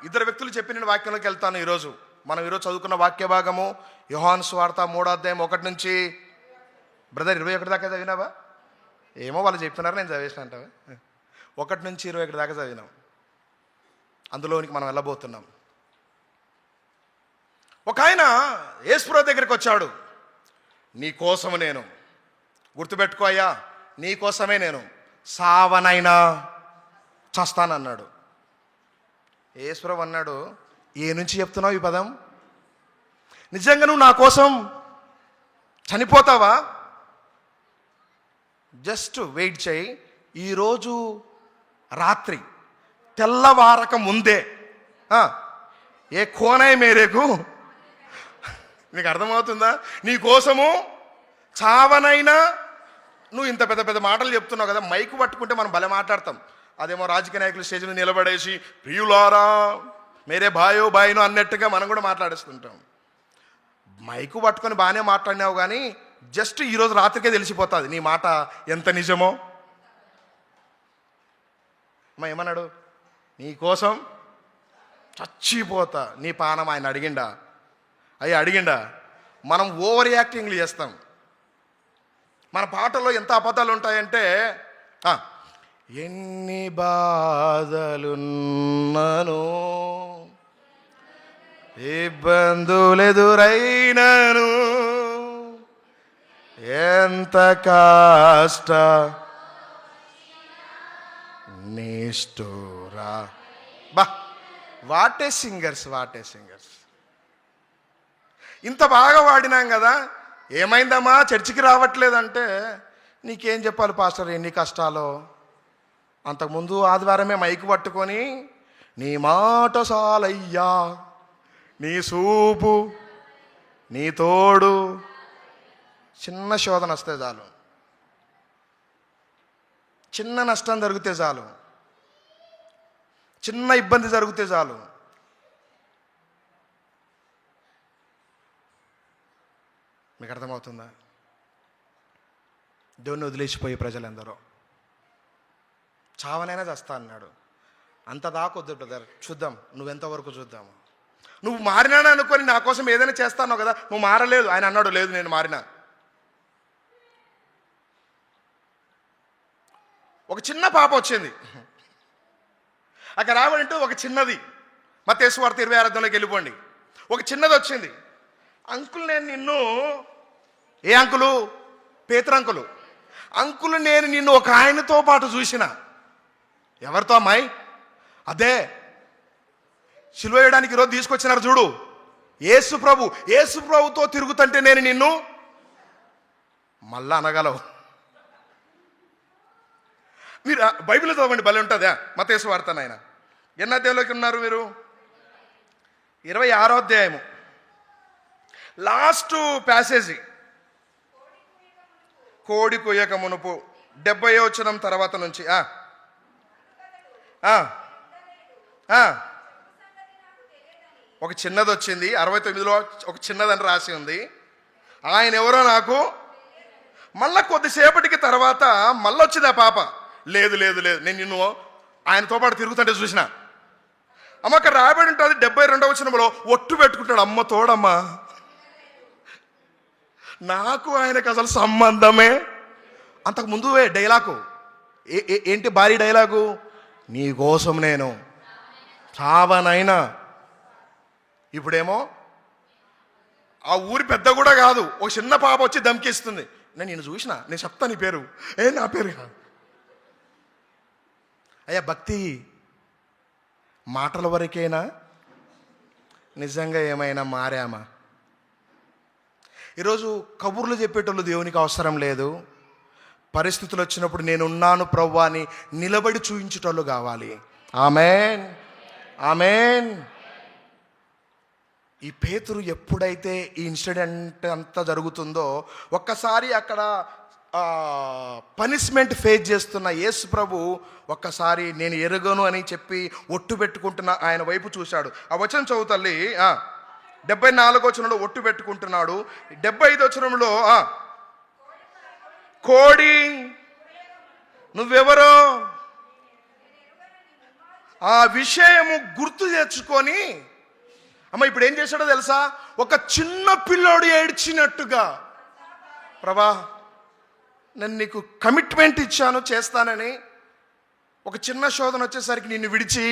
2 వ్యక్తులు చెప్పిన వాక్యంలోకి వెళ్తాను ఈరోజు. మనం ఈరోజు చదువుకున్న వాక్య భాగము యోహాను సువార్త 3వ అధ్యాయం 1 నుంచి బ్రదర్ 21 దాకా చదివినావా? ఏమో వాళ్ళు చెప్తున్నారు, నేను చదివేసిన అంటావా? 1 నుంచి 21 దాకా చదివినాం. అందులోనికి మనం వెళ్ళబోతున్నాం. ఒక ఆయన యేసుప్రభు దగ్గరికి వచ్చాడు. నీ కోసము నేను, గుర్తుపెట్టుకో అయ్యా, నీకోసమే నేను సావనైనా చస్తానన్నాడు. యేసుప్రభు అన్నాడు, ఏ నుంచి చెప్తున్నావు ఈ పదం? నిజంగా నువ్వు నా కోసం చనిపోతావా? జస్ట్ వెయిట్ చేయి. ఈరోజు రాత్రి తెల్లవారక ముందే ఏ కోనై మేరేకు, నీకు అర్థమవుతుందా? నీ కోసము చావనైనా. నువ్వు ఇంత పెద్ద పెద్ద మాటలు చెప్తున్నావు కదా, మైకు పట్టుకుంటే మనం భలే మాట్లాడతాం. అదేమో రాజకీయ నాయకులు స్టేజ్ మీద నిలబడేసి ప్రియులారా మేరే భాయో భాయినో అన్నట్టుగా మనం కూడా మాట్లాడేస్తుంటాం. మైకు పట్టుకొని బాగానే మాట్లాడినావు, కానీ జస్ట్ ఈరోజు రాత్రికే తెలిసిపోతుంది నీ మాట ఎంత నిజమో. అమ్మ ఏమన్నాడు? నీ కోసం చచ్చిపోతా, నీ పానం ఆయన అడిగిండా? అడిగిండా? మనం ఓవర్ యాక్టింగ్లు చేస్తాం. మన పాటల్లో ఎంత అబద్ధాలు ఉంటాయంటే, ఎన్ని బాధలున్నను, ఇబ్బందులు ఎదురైనను, ఎంత కష్ట నిష్ఠురా. What a singers. ఇంత బాగా వాడినాం కదా, ఏమైందమ్మా చర్చికి రావట్లేదంటే, నీకేం చెప్పాలి పాస్టర్ ఎన్ని కష్టాలో. అంతకుముందు ఆదివారమే మైకు పట్టుకొని నీ మాట సాలయ్యా, నీ సూపు, నీ తోడు. చిన్న శోధన వస్తే చాలు, చిన్న నష్టం జరిగితే చాలు, చిన్న ఇబ్బంది జరిగితే చాలు, మీకు అర్థమవుతుందా? దేవుణ్ణి వదిలేసిపోయే ప్రజలందరూ చావనైనా చేస్తా అన్నాడు. అంత దాకొద్దు బ్రదర్, చూద్దాం నువ్వెంతవరకు చూద్దాము. నువ్వు మారినాను అనుకొని నా కోసం ఏదైనా చేస్తానో కదా, నువ్వు మారలేదు. ఆయన అన్నాడు, లేదు నేను మారినా. ఒక చిన్న పాప వచ్చింది అక్కడ రావాలంటూ, ఒక చిన్నది మత్తయి సువార్త 26 వెళ్ళిపోండి. ఒక చిన్నది వచ్చింది. అంకుల్ నేను నిన్ను, ఏ అంకులు? పేతురు అంకులు. అంకుల్ నేను నిన్ను ఒక ఆయనతో పాటు చూసిన. ఎవరితో అమ్మాయి? అదే సిలువ వేయడానికి ఈరోజు తీసుకొచ్చినారు చూడు, యేసు ప్రభుతో తిరుగుతుంటే నేను నిన్ను మళ్ళా అనగలవు. మీరు బైబిల్ చదవండి, భలే ఉంటుందా? మత్తయి సువార్త నాయన ఎన్న అధ్యాయంలోకి ఉన్నారు మీరు? 26వ అధ్యాయము లాస్ట్ ప్యాసేజీ. కోడి కొయ్యక మునుపు 70వ వచనం తర్వాత నుంచి ఒక చిన్నది వచ్చింది. 69లో ఒక చిన్నదని రాసి ఉంది. ఆయన ఎవరో నాకు. మళ్ళా కొద్దిసేపటికి తర్వాత మళ్ళీ వచ్చింది ఆ పాప. లేదు నేను నిన్ను ఆయనతో పాటు తిరుగుతుంటే చూసిన. అమ్మ అక్కడ రాబడి ఉంటుంది 72వ వచనంలో, ఒట్టు పెట్టుకుంటాడు, అమ్మ తోడమ్మా నాకు ఆయనకు అసలు సంబంధమే. అంతకు ముందు డైలాగు ఏంటి? భారీ డైలాగు, నీ కోసం నేను చావనైనా. ఇప్పుడేమో ఆ ఊరి పెద్ద కూడా కాదు, ఒక చిన్న పాప వచ్చి దమ్కిస్తుంది. నేను చూసిన, నేను చెప్తా నీ పేరు. నా పేరు కాదు. అయ్యా భక్తి మాటల వరకేనా? నిజంగా ఏమైనా మారామా? ఈరోజు కబుర్లు చెప్పేటోళ్ళు దేవునికి అవసరం లేదు. పరిస్థితులు వచ్చినప్పుడు నేనున్నాను ప్రభువా అని నిలబడి చూయించేటోళ్ళు కావాలి. ఆమేన్. ఈ పేతురు ఎప్పుడైతే ఈ ఇన్సిడెంట్ అంతా జరుగుతుందో, ఒక్కసారి అక్కడ పనిష్మెంట్ ఫేస్ చేస్తున్న యేసు ప్రభు ఒక్కసారి నేను ఎరుగను అని చెప్పి ఒట్టు పెట్టుకుంటున్న ఆయన వైపు చూశాడు. ఆ వచనం చదువుతల్లి. 74వ వచనంలో ఒట్టు పెట్టుకుంటున్నాడు. 75వ వచనంలో కోడి నువ్వెవరో ఆ విషయము గుర్తు తెచ్చుకొని, అమ్మ ఇప్పుడు ఏం చేశాడో తెలుసా? ఒక చిన్న పిల్లోడు ఏడ్చినట్టుగా, ప్రభా నేను నీకు కమిట్మెంట్ ఇచ్చాను చేస్తానని, ఒక చిన్న శోధన వచ్చేసరికి నిన్ను విడిచి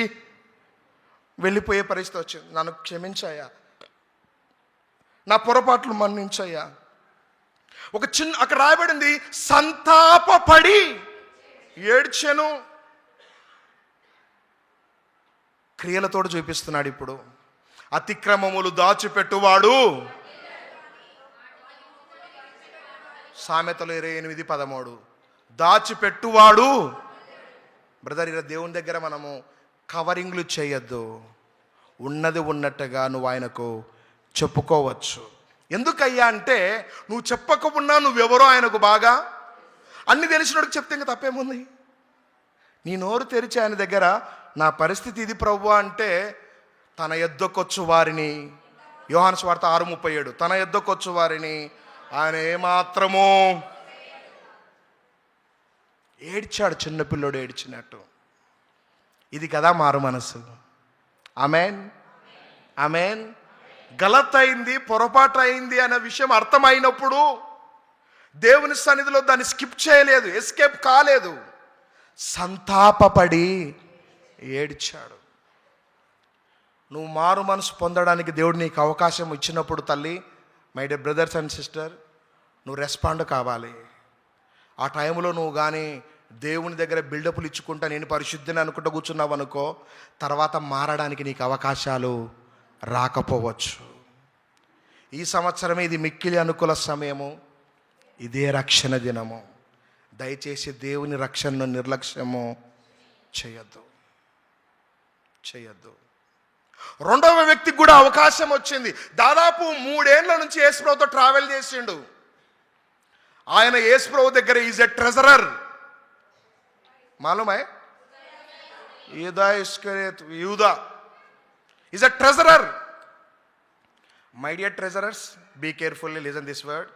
వెళ్ళిపోయే పరిస్థితి వచ్చింది. నన్ను క్షమించాయా, నా పొరపాట్లు మన్నించయ్యా. అక్కడ రాయబడింది, సంతాపపడి ఏడ్చెను. క్రియలతోడు చూపిస్తున్నాడు. ఇప్పుడు అతిక్రమములు దాచిపెట్టువాడు, సామెతలు 28:13, దాచిపెట్టువాడు. బ్రదర్, ఇలా దేవుని దగ్గర మనము కవరింగ్లు చేయొద్దు. ఉన్నది ఉన్నట్టుగా నువ్వు ఆయనకు చెప్పుకోవచ్చు. ఎందుకయ్యా అంటే, నువ్వు చెప్పకపోయినా నువ్వెవరో ఆయనకు బాగా అన్ని తెలిసినోడికి చెప్తే ఇంకా తప్పేముంది? నీ నోరు తెరిచి ఆయన దగ్గర నా పరిస్థితి ఇది ప్రభువా అంటే, తన యొద్దకొచ్చు వారిని, యోహాను సువార్త 6:37, తన యొద్దకొచ్చు వారిని ఆయన ఏమాత్రమో ఏడ్చాడు, చిన్నపిల్లోడు ఏడ్చినట్టు. ఇది కదా మారు మనసు. Amen, amen. గలత్ అయింది, పొరపాటు అయింది అనే విషయం అర్థమైనప్పుడు దేవుని సన్నిధిలో దాన్ని స్కిప్ చేయలేదు, ఎస్కేప్ కాలేదు, సంతాపపడి ఏడ్చాడు. నువ్వు మారు మనసు పొందడానికి దేవుడు నీకు అవకాశం ఇచ్చినప్పుడు తల్లి, my dear brothers and sister, నువ్వు రెస్పాండ్ కావాలి. ఆ టైంలో నువ్వు కానీ దేవుని దగ్గర బిల్డప్లు ఇచ్చుకుంటా నేను పరిశుద్ధిని అనుకుంటూ కూర్చున్నావు అనుకో, తర్వాత మారడానికి నీకు అవకాశాలు రాకపోవచ్చు. ఈ సంవత్సరమే ఇది మిక్కిలి అనుకూల సమయము, ఇదే రక్షణ దినము. దయచేసి దేవుని రక్షణను నిర్లక్ష్యము చేయొద్దు. రెండవ వ్యక్తికి కూడా అవకాశం వచ్చింది. దాదాపు 3 ఏళ్ల నుంచి యేసుప్రభుతో ట్రావెల్ చేసిండు. ఆయన యేసుప్రభు దగ్గర ఈజ్ ఎ ట్రెజరర్. మాలూమే, యూదా is a treasurer. My dear treasurers, be carefully listen this word.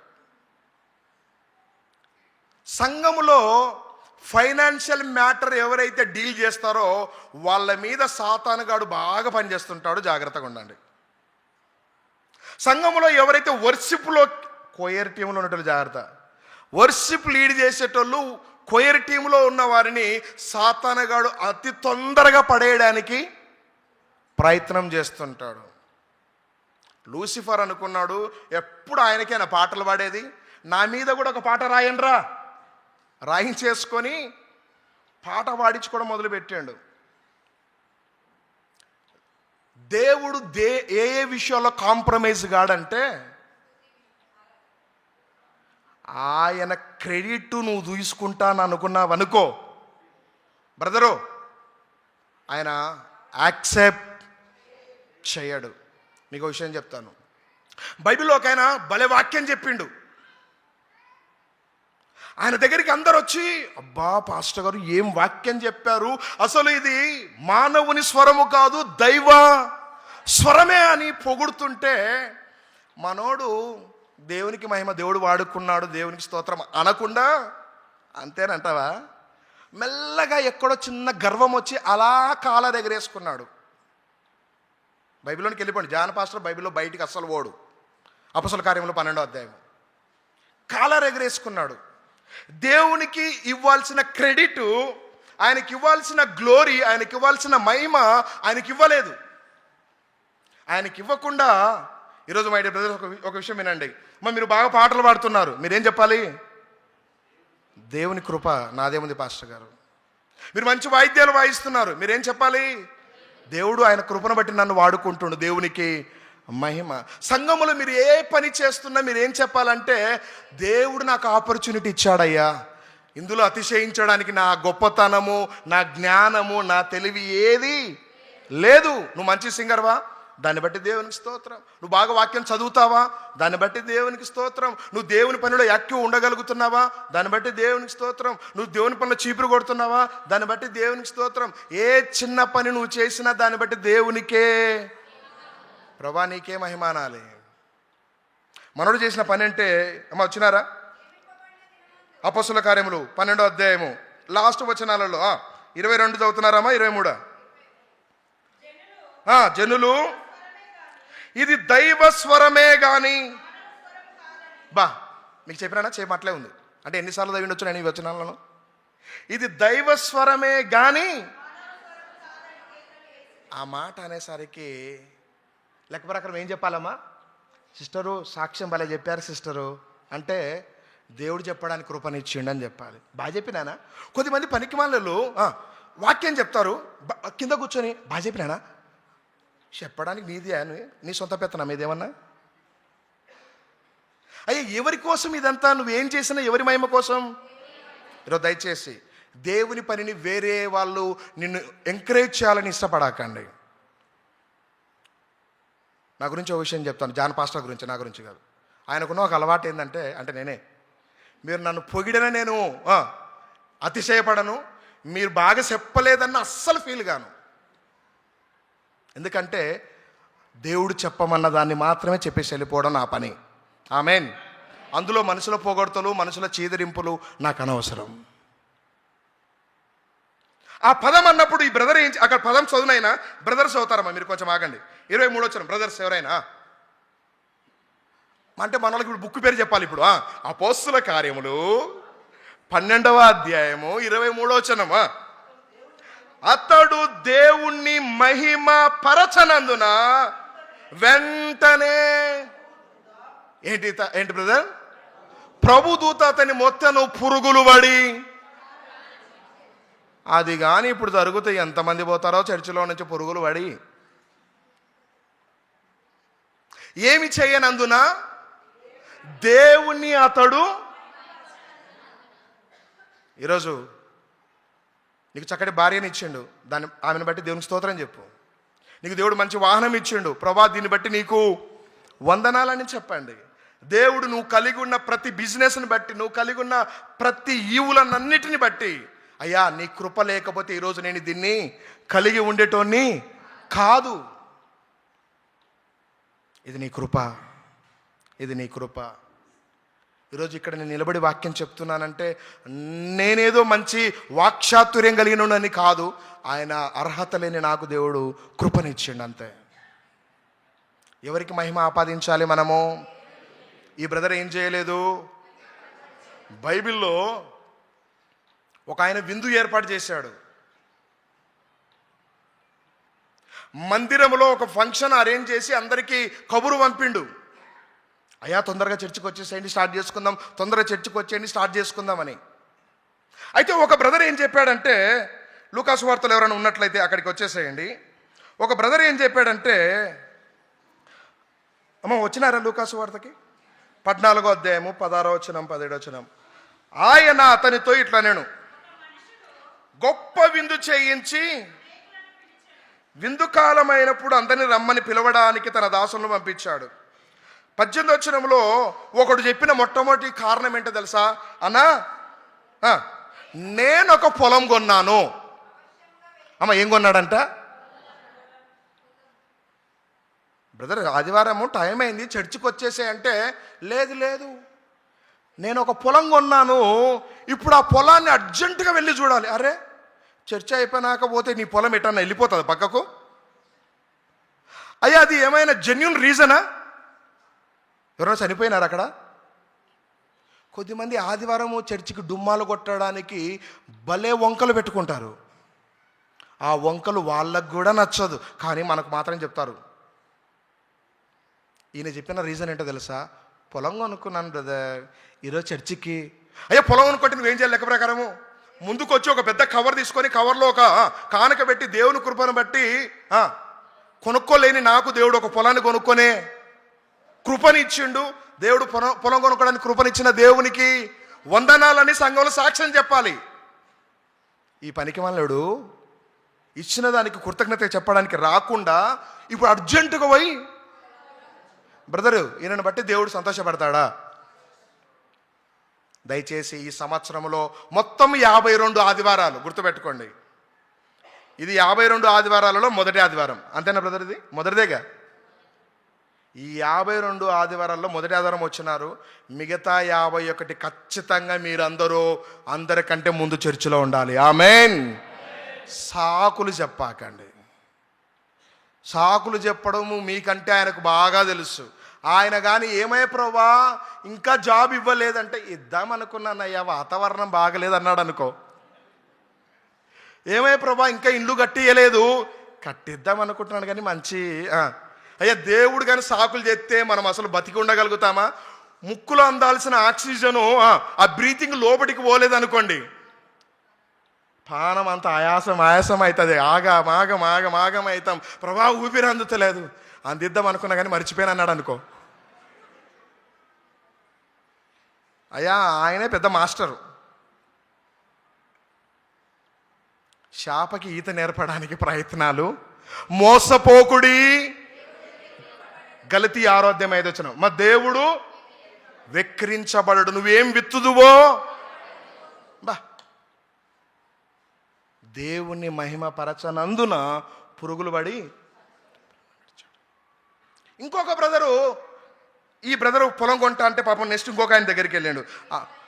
సంఘములో ఫైనాన్షియల్ మ్యాటర్ ఎవరైతే డీల్ చేస్తారో వాళ్ళ మీద సాతానుగాడు బాగా పనిచేస్తుంటాడు. జాగ్రత్తగా ఉండండి. సంఘములో ఎవరైతే వర్షిప్లో కొయర్ టీంలో ఉన్నట్టు జాగ్రత్త. వర్షిప్ లీడ్ చేసేటోళ్ళు కొయర్ టీంలో ఉన్న వారిని సాతానుగాడు అతి తొందరగా పడేయడానికి ప్రయత్నం చేస్తుంటాడు. లూసిఫర్ అనుకున్నాడు, ఎప్పుడు ఆయనకేనా పాటలు పాడేది, నా మీద కూడా ఒక పాట రాయండ్రా, రాయించేసుకొని పాట పాడించుకోవడం మొదలుపెట్టాడు. దేవుడు ఏ విషయాల్లో కాంప్రమైజ్ కాడంటే, ఆయన క్రెడిట్ నువ్వు తీసుకుంటాను అనుకున్నావు అనుకో బ్రదరు, ఆయన యాక్సెప్ట్ చేయడు. మీకు ఒక విషయం చెప్తాను. బైబిల్లో ఒక ఆయన భలే వాక్యం చెప్పిండు. ఆయన దగ్గరికి అందరు వచ్చి, అబ్బా పాస్టర్ గారు ఏం వాక్యం చెప్పారు, అసలు ఇది మానవుని స్వరము కాదు దైవ స్వరమే అని పొగుడుతుంటే, మనోడు దేవునికి మహిమ, దేవుడు వాడుకున్నాడు, దేవునికి స్తోత్రం అనకుండా అంతేనంటావా, మెల్లగా ఎక్కడో చిన్న గర్వం వచ్చి అలా కాలర్ ఎగరేసుకున్నాడు. బైబిల్లోనికి వెళ్ళిపోండి, జాన్ పాస్టర్ బైబిల్లో బయటికి అస్సలు ఓడు. అపొస్తలుల కార్యములు 12వ అధ్యాయం. కాలర్ ఎగరేసుకున్నాడు. దేవునికి ఇవ్వాల్సిన క్రెడిట్, ఆయనకి ఇవ్వాల్సిన గ్లోరీ, ఆయనకి ఇవ్వాల్సిన మహిమ ఆయనకి ఇవ్వలేదు. ఆయనకి ఇవ్వకుండా ఈరోజు మై డియర్ బ్రదర్స్ ఒక విషయం వినండి. మరి మీరు బాగా పాటలు పాడుతున్నారు, మీరేం చెప్పాలి? దేవుని కృప నాదేముంది పాస్టర్ గారు. మీరు మంచి వాయిద్యాలు వాయిస్తున్నారు, మీరేం చెప్పాలి? దేవుడు ఆయన కృపను బట్టి నన్ను వాడుకుంటుండు, దేవునికి మహిమ. సంఘములో మీరు ఏ పని చేస్తున్నా మీరు ఏం చెప్పాలంటే, దేవుడు నాకు ఆపర్చునిటీ ఇచ్చాడయ్యా, ఇందులో అతిశయించడానికి నా గొప్పతనము, నా జ్ఞానము, నా తెలివి ఏది లేదు. నువ్వు మంచి సింగర్వా, దాన్ని బట్టి దేవునికి స్తోత్రం. నువ్వు బాగా వాక్యం చదువుతావా, దాన్ని బట్టి దేవునికి స్తోత్రం. నువ్వు దేవుని పనిలో యాక్టివ్ ఉండగలుగుతున్నావా, దాన్ని బట్టి దేవునికి స్తోత్రం. నువ్వు దేవుని పనిలో చీపురు కొడుతున్నావా, దాన్ని బట్టి దేవునికి స్తోత్రం. ఏ చిన్న పని నువ్వు చేసినా దాన్ని బట్టి దేవునికే, ప్రభా నీకే మహిమానాలి. మనోడు చేసిన పని అంటే అమ్మ వచ్చినారా? అపొస్తలుల కార్యములు 12వ అధ్యాయము లాస్ట్ వచనాలలో 22 చదువుతున్నారమ్మా, 23. జనులు ఇది దైవ స్వరమే గాని, బా మీకు చెప్పినా చేయమట్లే ఉంది అంటే ఎన్నిసార్లు చదివిండొచ్చు నేను ఈ వచనాలను. ఇది దైవ స్వరమే గాని, ఆ మాట అనేసరికి లెక్క ప్రకారం ఏం చెప్పాలమ్మా? సిస్టరు సాక్ష్యం భలే చెప్పారు సిస్టరు అంటే, దేవుడు చెప్పడానికి కృపనిచ్చిండు అని చెప్పాలి. బాగా చెప్పినానా? కొద్దిమంది పనికిమాలినోళ్ళు వాక్యం చెప్తారు, కింద కూర్చొని బాగా చెప్పినానా చెప్పడానికి నీది అని నీ సొంత పెత్తనం ఇదేమన్నా? అయ్యా ఎవరి కోసం ఇదంతా? నువ్వేం చేసినా ఎవరి మహిమ కోసం? ఈరోజు దయచేసి దేవుని పనిని వేరే వాళ్ళు నిన్ను ఎంకరేజ్ చేయాలని ఇష్టపడకండి. నా గురించి ఒక విషయం చెప్తాను, జాన్ పాస్టర్ గురించి, నా గురించి కాదు. ఆయనకున్న ఒక అలవాటు ఏంటంటే, అంటే నేనే, మీరు నన్ను పొగిడిన నేను అతిశయపడను, మీరు బాగా చెప్పలేదన్న అస్సలు ఫీల్ గాను. ఎందుకంటే దేవుడు చెప్పమన్న దాన్ని మాత్రమే చెప్పేసి వెళ్ళిపోవడం నా పని. ఆమేన్. అందులో మనుషుల పొగడ్తలు, మనుషుల చీదరింపులు నాకు అనవసరం. ఆ పదం అన్నప్పుడు ఈ బ్రదర్ ఏం, అక్కడ పదం చదువునైనా బ్రదర్స్ అవుతారమ్మా, మీరు కొంచెం ఆగండి. 23 వచ్చిన బ్రదర్స్ ఎవరైనా అంటే మన వాళ్ళకి ఇప్పుడు బుక్ పేరు చెప్పాలి. ఇప్పుడు అపోస్తుల కార్యములు 12వ అధ్యాయము 23 వచనమా, అతడు దేవుణ్ణి మహిమ పరచనందున వెంటనే ఏంటి బ్రదర్? ప్రభుదూత అతని మొత్తను పురుగులు పడి, అది కానీ ఇప్పుడు జరుగుతాయి. ఎంతమంది పోతారో చర్చిలో నుంచి పురుగులు పడి. ఏమి చేయనందున దేవుణ్ణి అతడు. ఈరోజు నీకు చక్కటి భార్యని ఇచ్చిండు, ఆమెను బట్టి దేవునికి స్తోత్రం చెప్పు. నీకు దేవుడు మంచి వాహనం ఇచ్చిండు, ప్రభా దీన్ని బట్టి నీకు వందనాలని చెప్పండి. దేవుడు నువ్వు కలిగి ఉన్న ప్రతి బిజినెస్ని బట్టి, నువ్వు కలిగి ఉన్న ప్రతి ఈవులన్నిటిని బట్టి, అయ్యా నీ కృప లేకపోతే ఈరోజు నేను దీన్ని కలిగి ఉండేటోని కాదు. ఇది నీ కృప, ఇది నీ కృప. ఈరోజు ఇక్కడ నేను నిలబడి వాక్యం చెప్తున్నానంటే నేనేదో మంచి వాక్చాతుర్యం కలిగినని కాదు, ఆయన అర్హత లేని నాకు దేవుడు కృపనిచ్చిండు అంతే. ఎవరికి మహిమ ఆపాదించాలి మనము? ఈ బ్రదర్ ఏం చేయలేదు. బైబిల్లో ఒక ఆయన విందు ఏర్పాటు చేశాడు. మందిరంలో ఒక ఫంక్షన్ అరేంజ్ చేసి అందరికీ కబురు పంపిండు, అయ్యా తొందరగా చర్చికి వచ్చేసేయండి, స్టార్ట్ చేసుకుందాం, తొందరగా చర్చికి వచ్చేయండి, స్టార్ట్ చేసుకుందామని. అయితే ఒక బ్రదర్ ఏం చెప్పాడంటే, లూకాసు వార్తలు ఎవరైనా ఉన్నట్లయితే అక్కడికి వచ్చేసేయండి. ఒక బ్రదర్ ఏం చెప్పాడంటే, అమ్మ వచ్చినారా లూకాసు వార్తకి 14వ అధ్యాయము 16వ వచనం 17వ వచనం. ఆయన అతనితో ఇట్లా, నేను గొప్ప విందు చేయించి విందు కాలమైనప్పుడు అందరిని రమ్మని పిలవడానికి తన దాసులను పంపించాడు. 18వ వచనంలో ఒకడు చెప్పిన మొట్టమొదటి కారణం ఏంటో తెలుసా? అన్నా నేను ఒక పొలం కొన్నాను. అమ్మ ఏం కొన్నాడంట? బ్రదర్ ఆదివారము టైం అయింది, చర్చికి వచ్చేసే అంటే, లేదు లేదు నేను ఒక పొలం కొన్నాను, ఇప్పుడు ఆ పొలాన్ని అర్జెంటుగా వెళ్ళి చూడాలి. అరే చర్చ అయిపోయినాక పోతే నీ పొలం ఎటన్నా వెళ్ళిపోతుంది పక్కకు? అయ్యా అది ఏమైనా జెన్యున్ రీజనా? ఎవరైనా చనిపోయినారు అక్కడ? కొద్దిమంది ఆదివారము చర్చికి డుమ్మాలు కొట్టడానికి భలే వంకలు పెట్టుకుంటారు. ఆ వంకలు వాళ్ళకు కూడా నచ్చదు, కానీ మనకు మాత్రం చెప్తారు. ఈయన చెప్పిన రీజన్ ఏంటో తెలుసా? పొలం కొనుక్కున్నాను బ్రదర్ ఈరోజు చర్చికి. అయ్యా పొలం కొనుక్కుంటే నువ్వేం చేయాలి? లెక్క ప్రకారము ముందుకు వచ్చి ఒక పెద్ద కవర్ తీసుకొని కవర్లో ఒక కానుక పెట్టి దేవుని కృపను బట్టి కొనుక్కోలేని నాకు దేవుడు ఒక పొలాన్ని కొనుక్కొనే కృపనిచ్చిండు. దేవుడు పొలం కొనుక్కోవడానికి కృపనిచ్చిన దేవునికి వందనాలని సంఘంలో సాక్ష్యం చెప్పాలి. ఈ పనికి మనలుడు ఇచ్చిన దానికి కృతజ్ఞత చెప్పడానికి రాకుండా ఇప్పుడు అర్జెంటుగా పోయి, బ్రదరు ఈయనను బట్టి దేవుడు సంతోషపడతాడా? దయచేసి ఈ సంవత్సరంలో మొత్తం 52 ఆదివారాలు గుర్తుపెట్టుకోండి. ఇది 52 ఆదివారాలలో మొదటి ఆదివారం, అంతేనా బ్రదర్? ఇది మొదటిదేగా. ఈ 52 ఆదివారాల్లో మొదటి ఆదివారం వచ్చినారు. మిగతా 51 ఖచ్చితంగా మీరందరూ అందరికంటే ముందు చర్చిలో ఉండాలి. ఆమేన్. సాకులు చెప్పాకండి. సాకులు చెప్పడము మీకంటే ఆయనకు బాగా తెలుసు. ఆయన కానీ ఏమయ్య ప్రభా ఇంకా జాబ్ ఇవ్వలేదంటే, ఇద్దామనుకున్నానయ్యా వాతావరణం బాగలేదు అన్నాడు అనుకో. ఏమయ్య ప్రభా ఇంకా ఇల్లు కట్టియలేదు, కట్టిద్దాం అనుకుంటున్నాను కానీ మంచి అయ్యా దేవుడు కానీ సాకులు చెప్తే మనం అసలు బతికి ఉండగలుగుతామా? ముక్కులో అందాల్సిన ఆక్సిజను ఆ బ్రీతింగ్ లోపలికి పోలేదనుకోండి, పానం అంత ఆయాసం అవుతుంది. ఆగం అవుతాం. ప్రభా ఊపిరి అందుతలేదు, అందిద్దాం అనుకున్నా కానీ మర్చిపోయాను అన్నాడు అనుకో, అయ్యా ఆయనే పెద్ద మాస్టరు. శాపకి ఈత నేర్పడానికి ప్రయత్నాలు, మోసపోకుడి. గలతీ 6:5 మా దేవుడు వెక్కిరించబడడు. నువ్వేం విత్తుదువో బా దేవుణ్ణి మహిమ పరచనందున పురుగులు పడి. ఇంకొక బ్రదరు, ఈ బ్రదరు పొలం కొంటా అంటే పాపం నెక్స్ట్ ఇంకొక ఆయన దగ్గరికి వెళ్ళాడు.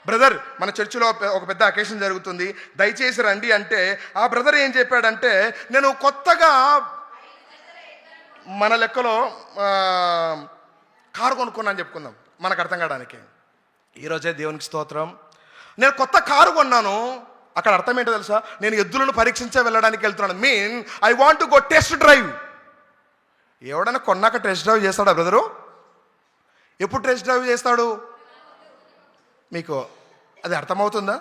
బ్రదర్ మన చర్చిలో ఒక పెద్ద అకేషన్ జరుగుతుంది, దయచేసి రండి అంటే, ఆ బ్రదర్ ఏం చెప్పాడంటే, నేను కొత్తగా మన లెక్కలో కారు కొనుక్కున్నాను చెప్పుకుందాం మనకు అర్థం కావడానికి. ఈరోజే దేవునికి స్తోత్రం, నేను కొత్త కారు కొన్నాను. అక్కడ అర్థం ఏంటో తెలుసా, నేను ఎద్దులను పరీక్షించే వెళ్ళడానికి వెళ్తున్నాను. Mean I want to go test drive. ఎవడన్నా కొన్నాక టెస్ట్ డ్రైవ్ చేస్తాడా బ్రదరు? ఎప్పుడు టెస్ట్ డ్రైవ్ చేస్తాడు? మీకు అది అర్థమవుతుందా?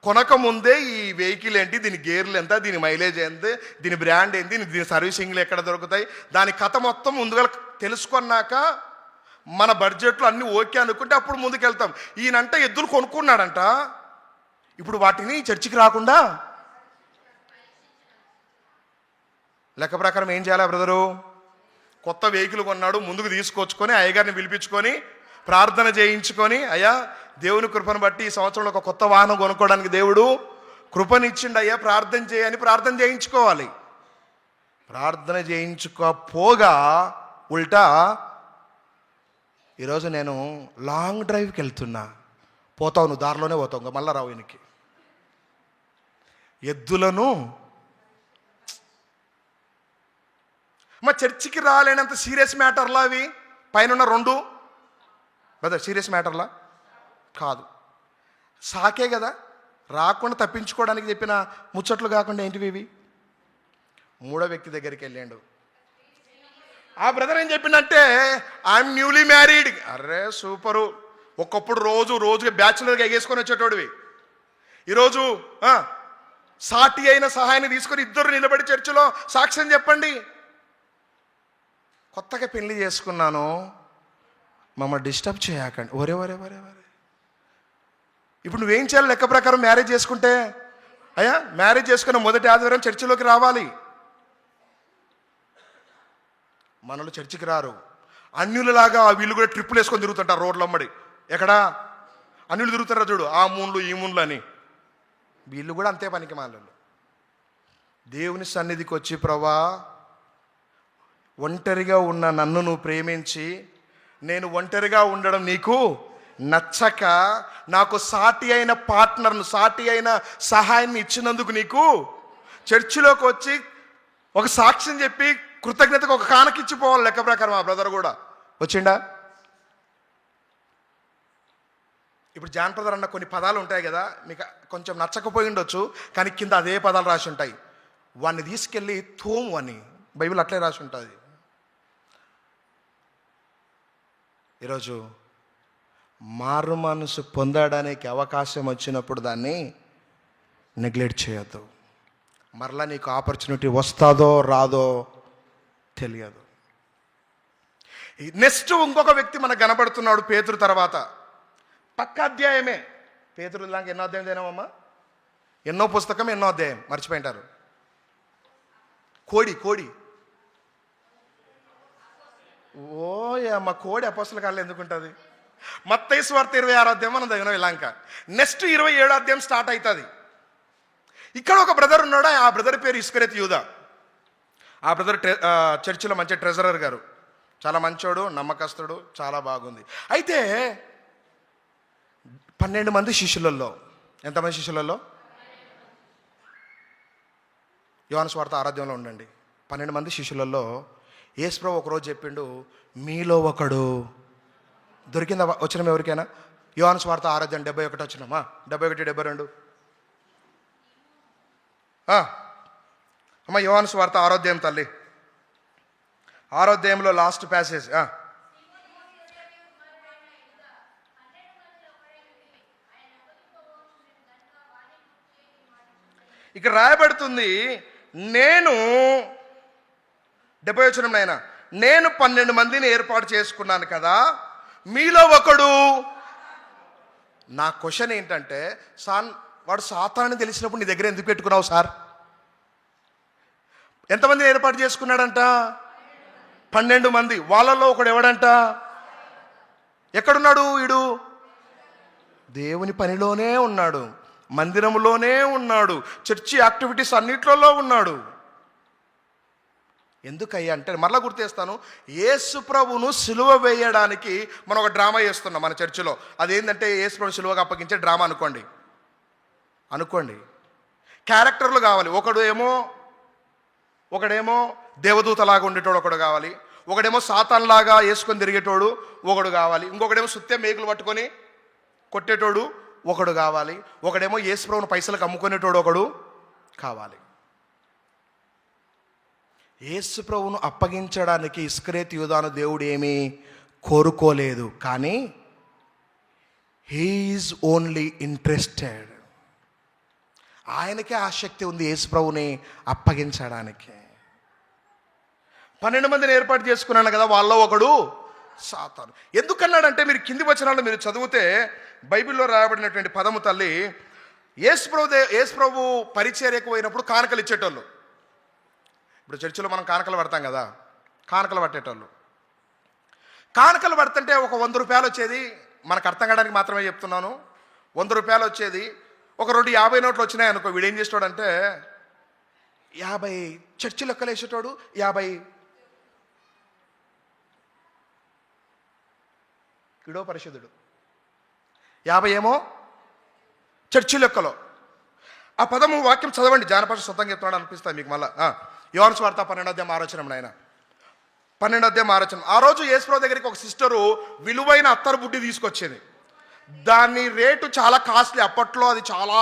కొనక ముందే ఈ వెహికల్ ఏంటి, దీని గేర్లు ఎంత, దీని మైలేజ్ ఎంత, దీని బ్రాండ్ ఏంటి, దీని సర్వీసింగ్లు ఎక్కడ దొరుకుతాయి, దాని కథ మొత్తం ముందుగా తెలుసుకున్నాక మన బడ్జెట్లో అన్నీ ఓకే అనుకుంటే అప్పుడు ముందుకెళ్తాం. ఈయనంట ఎద్దులు కొనుక్కున్నాడంట, ఇప్పుడు వాటిని చర్చికి రాకుండా లెక్క ప్రకారం ఏం చేయాలి బ్రదరు? కొత్త వెహికల్ కొన్నాడు, ముందుకు తీసుకొచ్చుకొని అయ్యగారిని పిలిపించుకొని ప్రార్థన చేయించుకొని, అయ్యా దేవుని కృపను బట్టి ఈ సంవత్సరంలో ఒక కొత్త వాహనం కొనుక్కోవడానికి దేవుడు కృపనిచ్చిండు అయ్యా, ప్రార్థన చేయని ప్రార్థన చేయించుకోవాలి. ప్రార్థన చేయించుకోపోగా ఉల్టా ఈరోజు నేను లాంగ్ డ్రైవ్కి వెళ్తున్నా, పోతావు నువ్వు, దారిలోనే పోతావు, ఇంకా మళ్ళా రావు ఈయనకి. ఎద్దులను మా చర్చికి రాలేనంత సీరియస్ మ్యాటర్లా అవి పైన 2 బ్రదర్, సీరియస్ మ్యాటర్లా కాదు, సాకే కదా, రాకుండా తప్పించుకోవడానికి చెప్పిన ముచ్చట్లు కాకుండా ఏంటివి ఇవి? 3వ వ్యక్తి దగ్గరికి వెళ్ళాడు. ఆ బ్రదర్ ఏం చెప్పిందంటే, ఐఎమ్ న్యూలీ మ్యారీడ్. అరే సూపరు, ఒకప్పుడు రోజుగా బ్యాచులర్గా ఎగేసుకొని వచ్చేటోడివి, ఈరోజు సాటి అయిన సహాయాన్ని తీసుకొని ఇద్దరు నిలబడి చర్చిలో సాక్ష్యం చెప్పండి. కొత్తగా పెళ్లి చేసుకున్నాను, మమ్మల్ని డిస్టర్బ్ చేయకండి. ఒరే ఒరే ఒరే ఒరే, ఇప్పుడు నువ్వేం చేయాలి లెక్క ప్రకారం? మ్యారేజ్ చేసుకుంటే, అయ్యా మ్యారేజ్ చేసుకున్న మొదటి ఆదివారం చర్చిలోకి రావాలి. మనలు చర్చికి రారు, అన్యులలాగా వీళ్ళు కూడా ట్రిప్పులు వేసుకొని తిరుగుతుంటారు రోడ్లు అమ్మడి. ఎక్కడా అన్యులు తిరుగుతారా చూడు, ఆ మూన్లు ఈ మూన్లు అని, వీళ్ళు కూడా అంతే పనికి మాలు. దేవుని సన్నిధికి వచ్చి, ప్రభా ఒంటరిగా ఉన్న నన్ను నువ్వు ప్రేమించి, నేను ఒంటరిగా ఉండడం నీకు నచ్చక నాకు సాటి అయిన పార్ట్నర్ను, సాటి అయిన సహాయాన్ని ఇచ్చినందుకు నీకు చర్చిలోకి వచ్చి ఒక సాక్ష్యం చెప్పి కృతజ్ఞతకు ఒక కానకిచ్చిపోవాలి లెక్క ప్రకారం. ఆ బ్రదర్ కూడా వచ్చిండా? ఇప్పుడు జాన్ బ్రదర్ అన్న కొన్ని పదాలు ఉంటాయి కదా, మీకు కొంచెం నచ్చకపోయి ఉండొచ్చు, కానీ కింద అదే పదాలు రాసి ఉంటాయి. వాడిని తీసుకెళ్ళి తోము అని బైబిల్ అట్లే రాసి ఉంటుంది. ఈరోజు మారు మనసు పొందడానికి అవకాశం వచ్చినప్పుడు దాన్ని నెగ్లెక్ట్ చేయొద్దు. మరలా నీకు ఆపర్చునిటీ వస్తుందో రాదో తెలియదు. నెక్స్ట్ ఇంకొక వ్యక్తి మనకు కనబడుతున్నాడు పేతురు తర్వాత. పక్క అధ్యాయమే పేతురు లాగా. ఎన్నో అధ్యాయం తినామమ్మా? ఎన్నో పుస్తకం, ఎన్నో అధ్యాయం మర్చిపోయింటారు. కోడి ఓయమ్మ, కోడి అపోస్తల కాళ్ళు ఎందుకుంటుంది? మత్తయి సువార్త 26వ అధ్యాయం మనం చదివిన ఇలాంక. నెక్స్ట్ 27వ అధ్యాయం స్టార్ట్ అవుతుంది. ఇక్కడ ఒక బ్రదర్ ఉన్నాడు, ఆ బ్రదర్ పేరు ఇస్కరియోతు యూదా. ఆ బ్రదర్ చర్చిలో మంచి ట్రెజరర్ గారు, చాలా మంచోడు, నమ్మకస్తుడు, చాలా బాగుంది. అయితే 12 మంది శిష్యులలో, ఎంతమంది శిష్యులలో? యోహాను సువార్త 6వ అధ్యాయంలో ఉండండి. 12 మంది శిష్యులలో యేసు ప్రభువు ఒకరోజు చెప్పిండు, మీలో ఒకడు దొరికిందా? వచ్చిన ఎవరికైనా? యోహాను సువార్త 6వ అధ్యాయం 71 వచ్చినామా? 71, 72 అమ్మ. యోహాను సువార్త 6వ అధ్యాయం తల్లి, 6వ అధ్యాయంలో లాస్ట్ ప్యాసేజ్. ఇక్కడ రాయబడుతుంది, నేను 70 వచనంలో అయినా, నేను 12 మందిని ఏర్పాటు చేసుకున్నాను కదా, మీలో ఒకడు. నా క్వశ్చన్ ఏంటంటే, వాడు సాతాను తెలిసినప్పుడు నీ దగ్గర ఎందుకు పెట్టుకున్నావు సార్? ఎంతమందిని ఏర్పాటు చేసుకున్నాడంట? 12 మంది. వాళ్ళల్లో ఒకడు ఎవడంట? ఎక్కడున్నాడు వీడు? దేవుని పనిలోనే ఉన్నాడు, మందిరంలోనే ఉన్నాడు, చర్చి యాక్టివిటీస్ అన్నిట్లలో ఉన్నాడు. ఎందుకయ్యా అంటే, మరలా గుర్తేస్తాను, యేసు ప్రభును సిలువ వేయడానికి మనం ఒక డ్రామా చేస్తున్నాం మన చర్చిలో. అదేంటంటే యేసు ప్రభు సిలువగా అప్పగించే డ్రామా అనుకోండి. క్యారెక్టర్లు కావాలి. ఒకడేమో దేవదూతలాగా ఉండేటోడు ఒకడు కావాలి, ఒకడేమో సాతాన్లాగా వేసుకొని తిరిగేటోడు ఒకడు కావాలి, ఇంకొకడేమో సుత్తే మేకులు పట్టుకొని కొట్టేటోడు ఒకడు కావాలి, ఒకడేమో యేసు ప్రభువును పైసలకు అమ్ముకునేటోడు ఒకడు కావాలి. యేసు ప్రభువును అప్పగించడానికి ఇస్కరేతు యూదాను దేవుడు ఏమీ కోరుకోలేదు, కానీ హీ ఈజ్ ఓన్లీ ఇంట్రెస్టెడ్. ఆయనకే ఆసక్తి ఉంది యేసు ప్రభువుని అప్పగించడానికి. 12 మందిని ఏర్పాటు చేసుకున్నాను కదా, వాళ్ళలో ఒకడు సాతాను. ఎందుకన్నాడంటే, మీరు కింది వచనాలు మీరు చదివితే బైబిల్లో రాయబడినటువంటి పదము తల్లి, యేసు ప్రభు పరిచర్యకు పోయినప్పుడు కానుకలు ఇచ్చేటోళ్ళు. ఇప్పుడు చర్చిలో మనం కానుకలు పడతాం కదా, కానుకలు పట్టేటోళ్ళు. కానుకలు పడుతుంటే ఒక 100 రూపాయలు వచ్చేది. మనకు అర్థం కావడానికి మాత్రమే చెప్తున్నాను. 100 రూపాయలు వచ్చేది. ఒక 2 50 నోట్లు వచ్చినాయి అనుకో, వీడు ఏం చేసేటోడంటే 50 చర్చి లెక్కలు వేసేటోడు, 50 వీడో పరిశుద్ధుడు, 50 ఏమో చర్చి లెక్కలో. ఆ పదము వాక్యం చదవండి, జానపద సొంతంగా చెప్తున్నాడు అనిపిస్తుంది మీకు. మళ్ళా యోహాను సువార్త 12వ అధ్యాయం 6వ వచనం, ఆయన 12వ అధ్యాయం 6వ వచనం. ఆ రోజు యేసుప్రభు దగ్గరికి ఒక సిస్టరు విలువైన అత్తరు బుడ్డి తీసుకొచ్చేది. దాని రేటు చాలా కాస్ట్లీ. అప్పట్లో అది చాలా,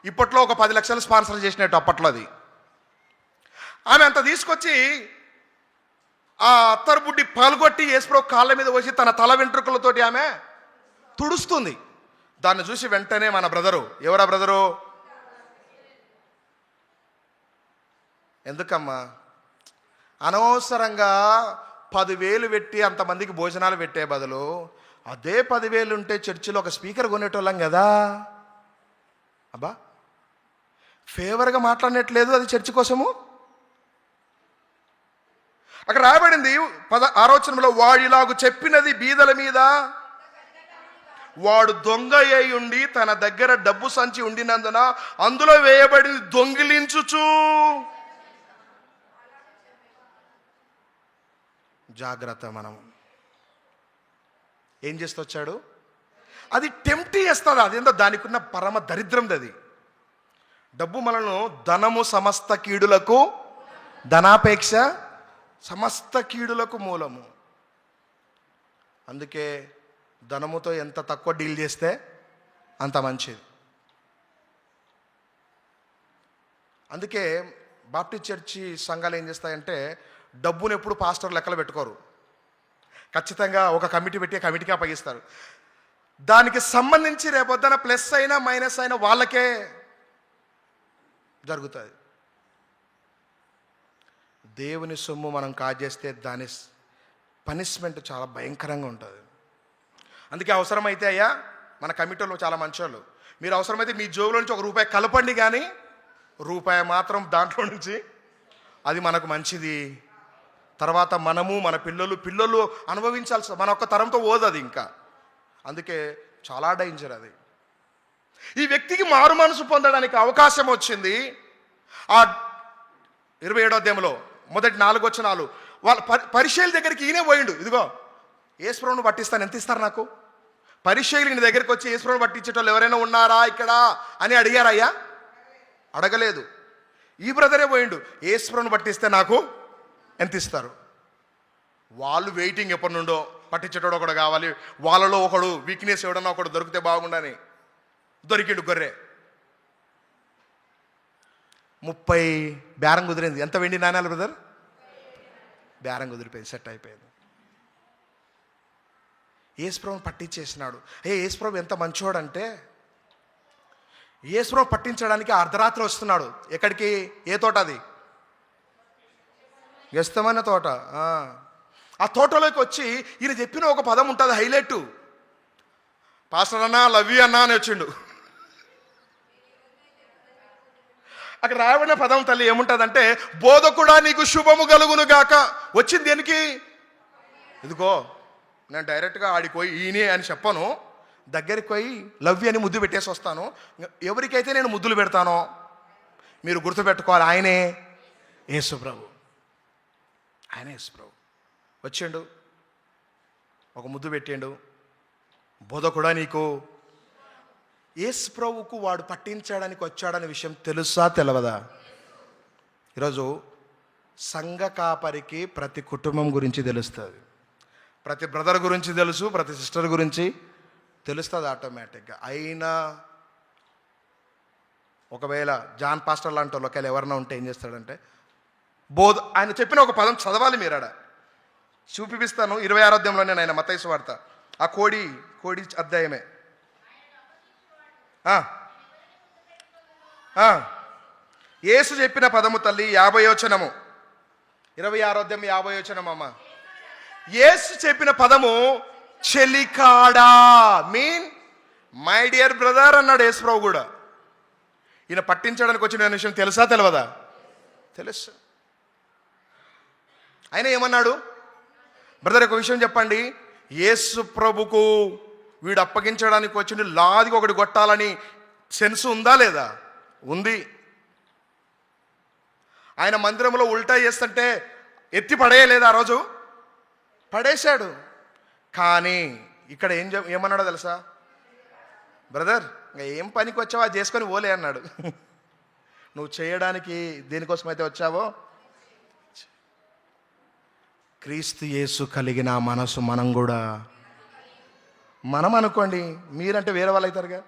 ఇప్పట్లో ఒక 10 లక్షలు స్పాన్సర్ చేసినట్టు అప్పట్లో అది. ఆమె అంత తీసుకొచ్చి ఆ అత్తరు బుడ్డి పలుగొట్టి యేసుప్రభు కాళ్ళ మీద పోసి తన తల వెంట్రుకలతోటి ఆమె తుడుస్తుంది. దాన్ని చూసి వెంటనే మన బ్రదరు, ఎవరా బ్రదరు, ఎందుకమ్మా అనవసరంగా 10,000 పెట్టి అంతమందికి భోజనాలు పెట్టే బదులు అదే 10,000 ఉంటే చర్చిలో ఒక స్పీకర్ కొనేటోళ్ళం కదా. అబ్బా, ఫేవర్గా మాట్లాడినట్లేదు అది చర్చి కోసము. అక్కడ రాయబడింది 6వ వచనంలో, వాడిలాగు చెప్పినది బీదల మీద, వాడు దొంగ అయి ఉండి తన దగ్గర డబ్బు సంచి ఉండినందున అందులో వేయబడింది దొంగిలించుచు. జాగ్రత్త. మనం ఏం చేస్తూ వచ్చాడు, అది టెంప్ట్ చేస్తుంది. అదేందో దానికి ఉన్న పరమ దరిద్రంది అది. డబ్బు మనను ధనము సమస్త కీడులకు, ధనాపేక్ష సమస్త కీడులకు మూలము. అందుకే ధనముతో ఎంత తక్కువ డీల్ చేస్తే అంత మంచిది. అందుకే బాప్టిస్ట్ చర్చి సంఘాలు ఏం చేస్తాయంటే, డబ్బును ఎప్పుడు పాస్టర్ లెక్కలు పెట్టుకోరు. ఖచ్చితంగా ఒక కమిటీ పెట్టి కమిటీకి అప్పగిస్తారు. దానికి సంబంధించి రేపొద్దున ప్లస్ అయినా మైనస్ అయినా వాళ్ళకే జరుగుతుంది. దేవుని సొమ్ము మనం కాజేస్తే దాని పనిష్మెంట్ చాలా భయంకరంగా ఉంటుంది. అందుకే అవసరమైతే అయ్యా, మన కమిటీలో చాలా మంచోళ్ళు, మీరు అవసరమైతే మీ జోబులో నుంచి ₹1 కలపండి, కానీ రూపాయి మాత్రం దాంట్లో నుంచి, అది మనకు మంచిది. తర్వాత మనము మన పిల్లలు అనుభవించాల్సి, మన ఒక్క తరంతో పోదు అది ఇంకా. అందుకే చాలా డేంజర్ అది. ఈ వ్యక్తికి మారు మనసు పొందడానికి అవకాశం వచ్చింది. ఆ 27వ అధ్యాయంలో మొదటి 4 వచనాలు, వాళ్ళ పరిచయుల దగ్గరికి ఈయనే పోయిండు. ఇదిగో యేసుప్రభువును పట్టిస్తాను, ఎంత ఇస్తారు నాకు? పరిచయులు ఈయన దగ్గరికి వచ్చి యేసుప్రభువును పట్టించేటోళ్ళు ఎవరైనా ఉన్నారా ఇక్కడ అని అడిగారయ్యా? అడగలేదు. ఈ బ్రదరే పోయిండు, యేసుప్రభువును పట్టిస్తే నాకు ఎంత ఇస్తారు? వాళ్ళు వెయిటింగ్ ఎప్పటి నుండో, పట్టించేటోడు ఒకడు కావాలి, వాళ్ళలో ఒకడు వీక్నెస్ ఎవడన్నా ఒకడు దొరికితే బాగుండని. దొరికిండు గొర్రె. 30 బేరం కుదిరింది. ఎంత వెండి నాణ్యాలు బ్రదర్? బేరం కుదిరిపోయింది, సెట్ అయిపోయింది. యేసుప్రభువును పట్టించేసినాడు. యేసుప్రభు ఎంత మంచోడంటే, యేసుప్రభు పట్టించడానికి అర్ధరాత్రి వస్తున్నాడు. ఎక్కడికి? ఏ తోట అది? గెస్తమనే తోట. ఆ తోటలోకి వచ్చి ఈయన చెప్పిన ఒక పదం ఉంటుంది, హైలైట్. పాస్టర్ అన్నా, లవ్ యూ అన్నా అని వచ్చిండు. అక్కడ రాయబడిన పదం తల్లి ఏముంటుందంటే, బోధకుడా నీకు శుభము కలుగును గాక. వచ్చింది దేనికి? ఇదిగో నేను డైరెక్ట్గా ఆడికి పోయి ఈయనే అని చెప్పను, దగ్గరికి పోయి లవ్ అని ముద్దు పెట్టేసి వస్తాను. ఎవరికైతే నేను ముద్దులు పెడతానో మీరు గుర్తుపెట్టుకోవాలి, ఆయనే యేసుప్రభు. ఆయన యేసుప్రభు వచ్చిండు, ఒక ముద్దు పెట్టిండు. బోధకుడా నీకు. యేసుప్రభుకు వాడు పట్టించడానికి వచ్చాడనే విషయం తెలుసా తెలవదా? ఈరోజు సంఘ కాపరికి ప్రతి కుటుంబం గురించి తెలుస్తుంది, ప్రతి బ్రదర్ గురించి తెలుసు, ప్రతి సిస్టర్ గురించి తెలుస్తుంది ఆటోమేటిక్గా. అయినా ఒకవేళ జాన్ పాస్టర్ లాంటి వాళ్ళు ఒకవేళ ఎవరైనా ఉంటే ఏం చేస్తాడంటే, ఆయన చెప్పిన ఒక పదం చదవాలి మీరు. ఆడ చూపిస్తాను. 26వ అధ్యాయంలోనే ఆయన మత్తయి సువార్త, ఆ కోడి అధ్యాయమే. యేసు చెప్పిన పదము తల్లి 50వ వచనము, 26వ అధ్యాయం 50వ వచనం అమ్మ. యేసు చెప్పిన పదము చెలికాడా, మీన్ మై డియర్ బ్రదర్ అన్నాడు యేసుప్రభు కూడా. ఈయన పట్టించడానికి వచ్చిన విషయం తెలుసా తెలవదా? తెలుసు. ఆయన ఏమన్నాడు? బ్రదర్ ఒక విషయం చెప్పండి, యేసు ప్రభుకు వీడు అప్పగించడానికి వచ్చింది లాదికి ఒకటి కొట్టాలని సెన్స్ ఉందా లేదా? ఉంది. ఆయన మందిరంలో ఉల్టా చేస్తుంటే ఎత్తి పడేయలేదు, ఆ రోజు పడేశాడు. కానీ ఇక్కడ ఏమన్నాడో తెలుసా? బ్రదర్ ఇంకా ఏం పనికి వచ్చావో అది చేసుకొని పోలే అన్నాడు. నువ్వు చేయడానికి దేనికోసమైతే వచ్చావో. క్రీస్తు యేసు కలిగిన మనసు మనం అనుకోండి, మీరంటే వేరే వాళ్ళు అవుతారుగా,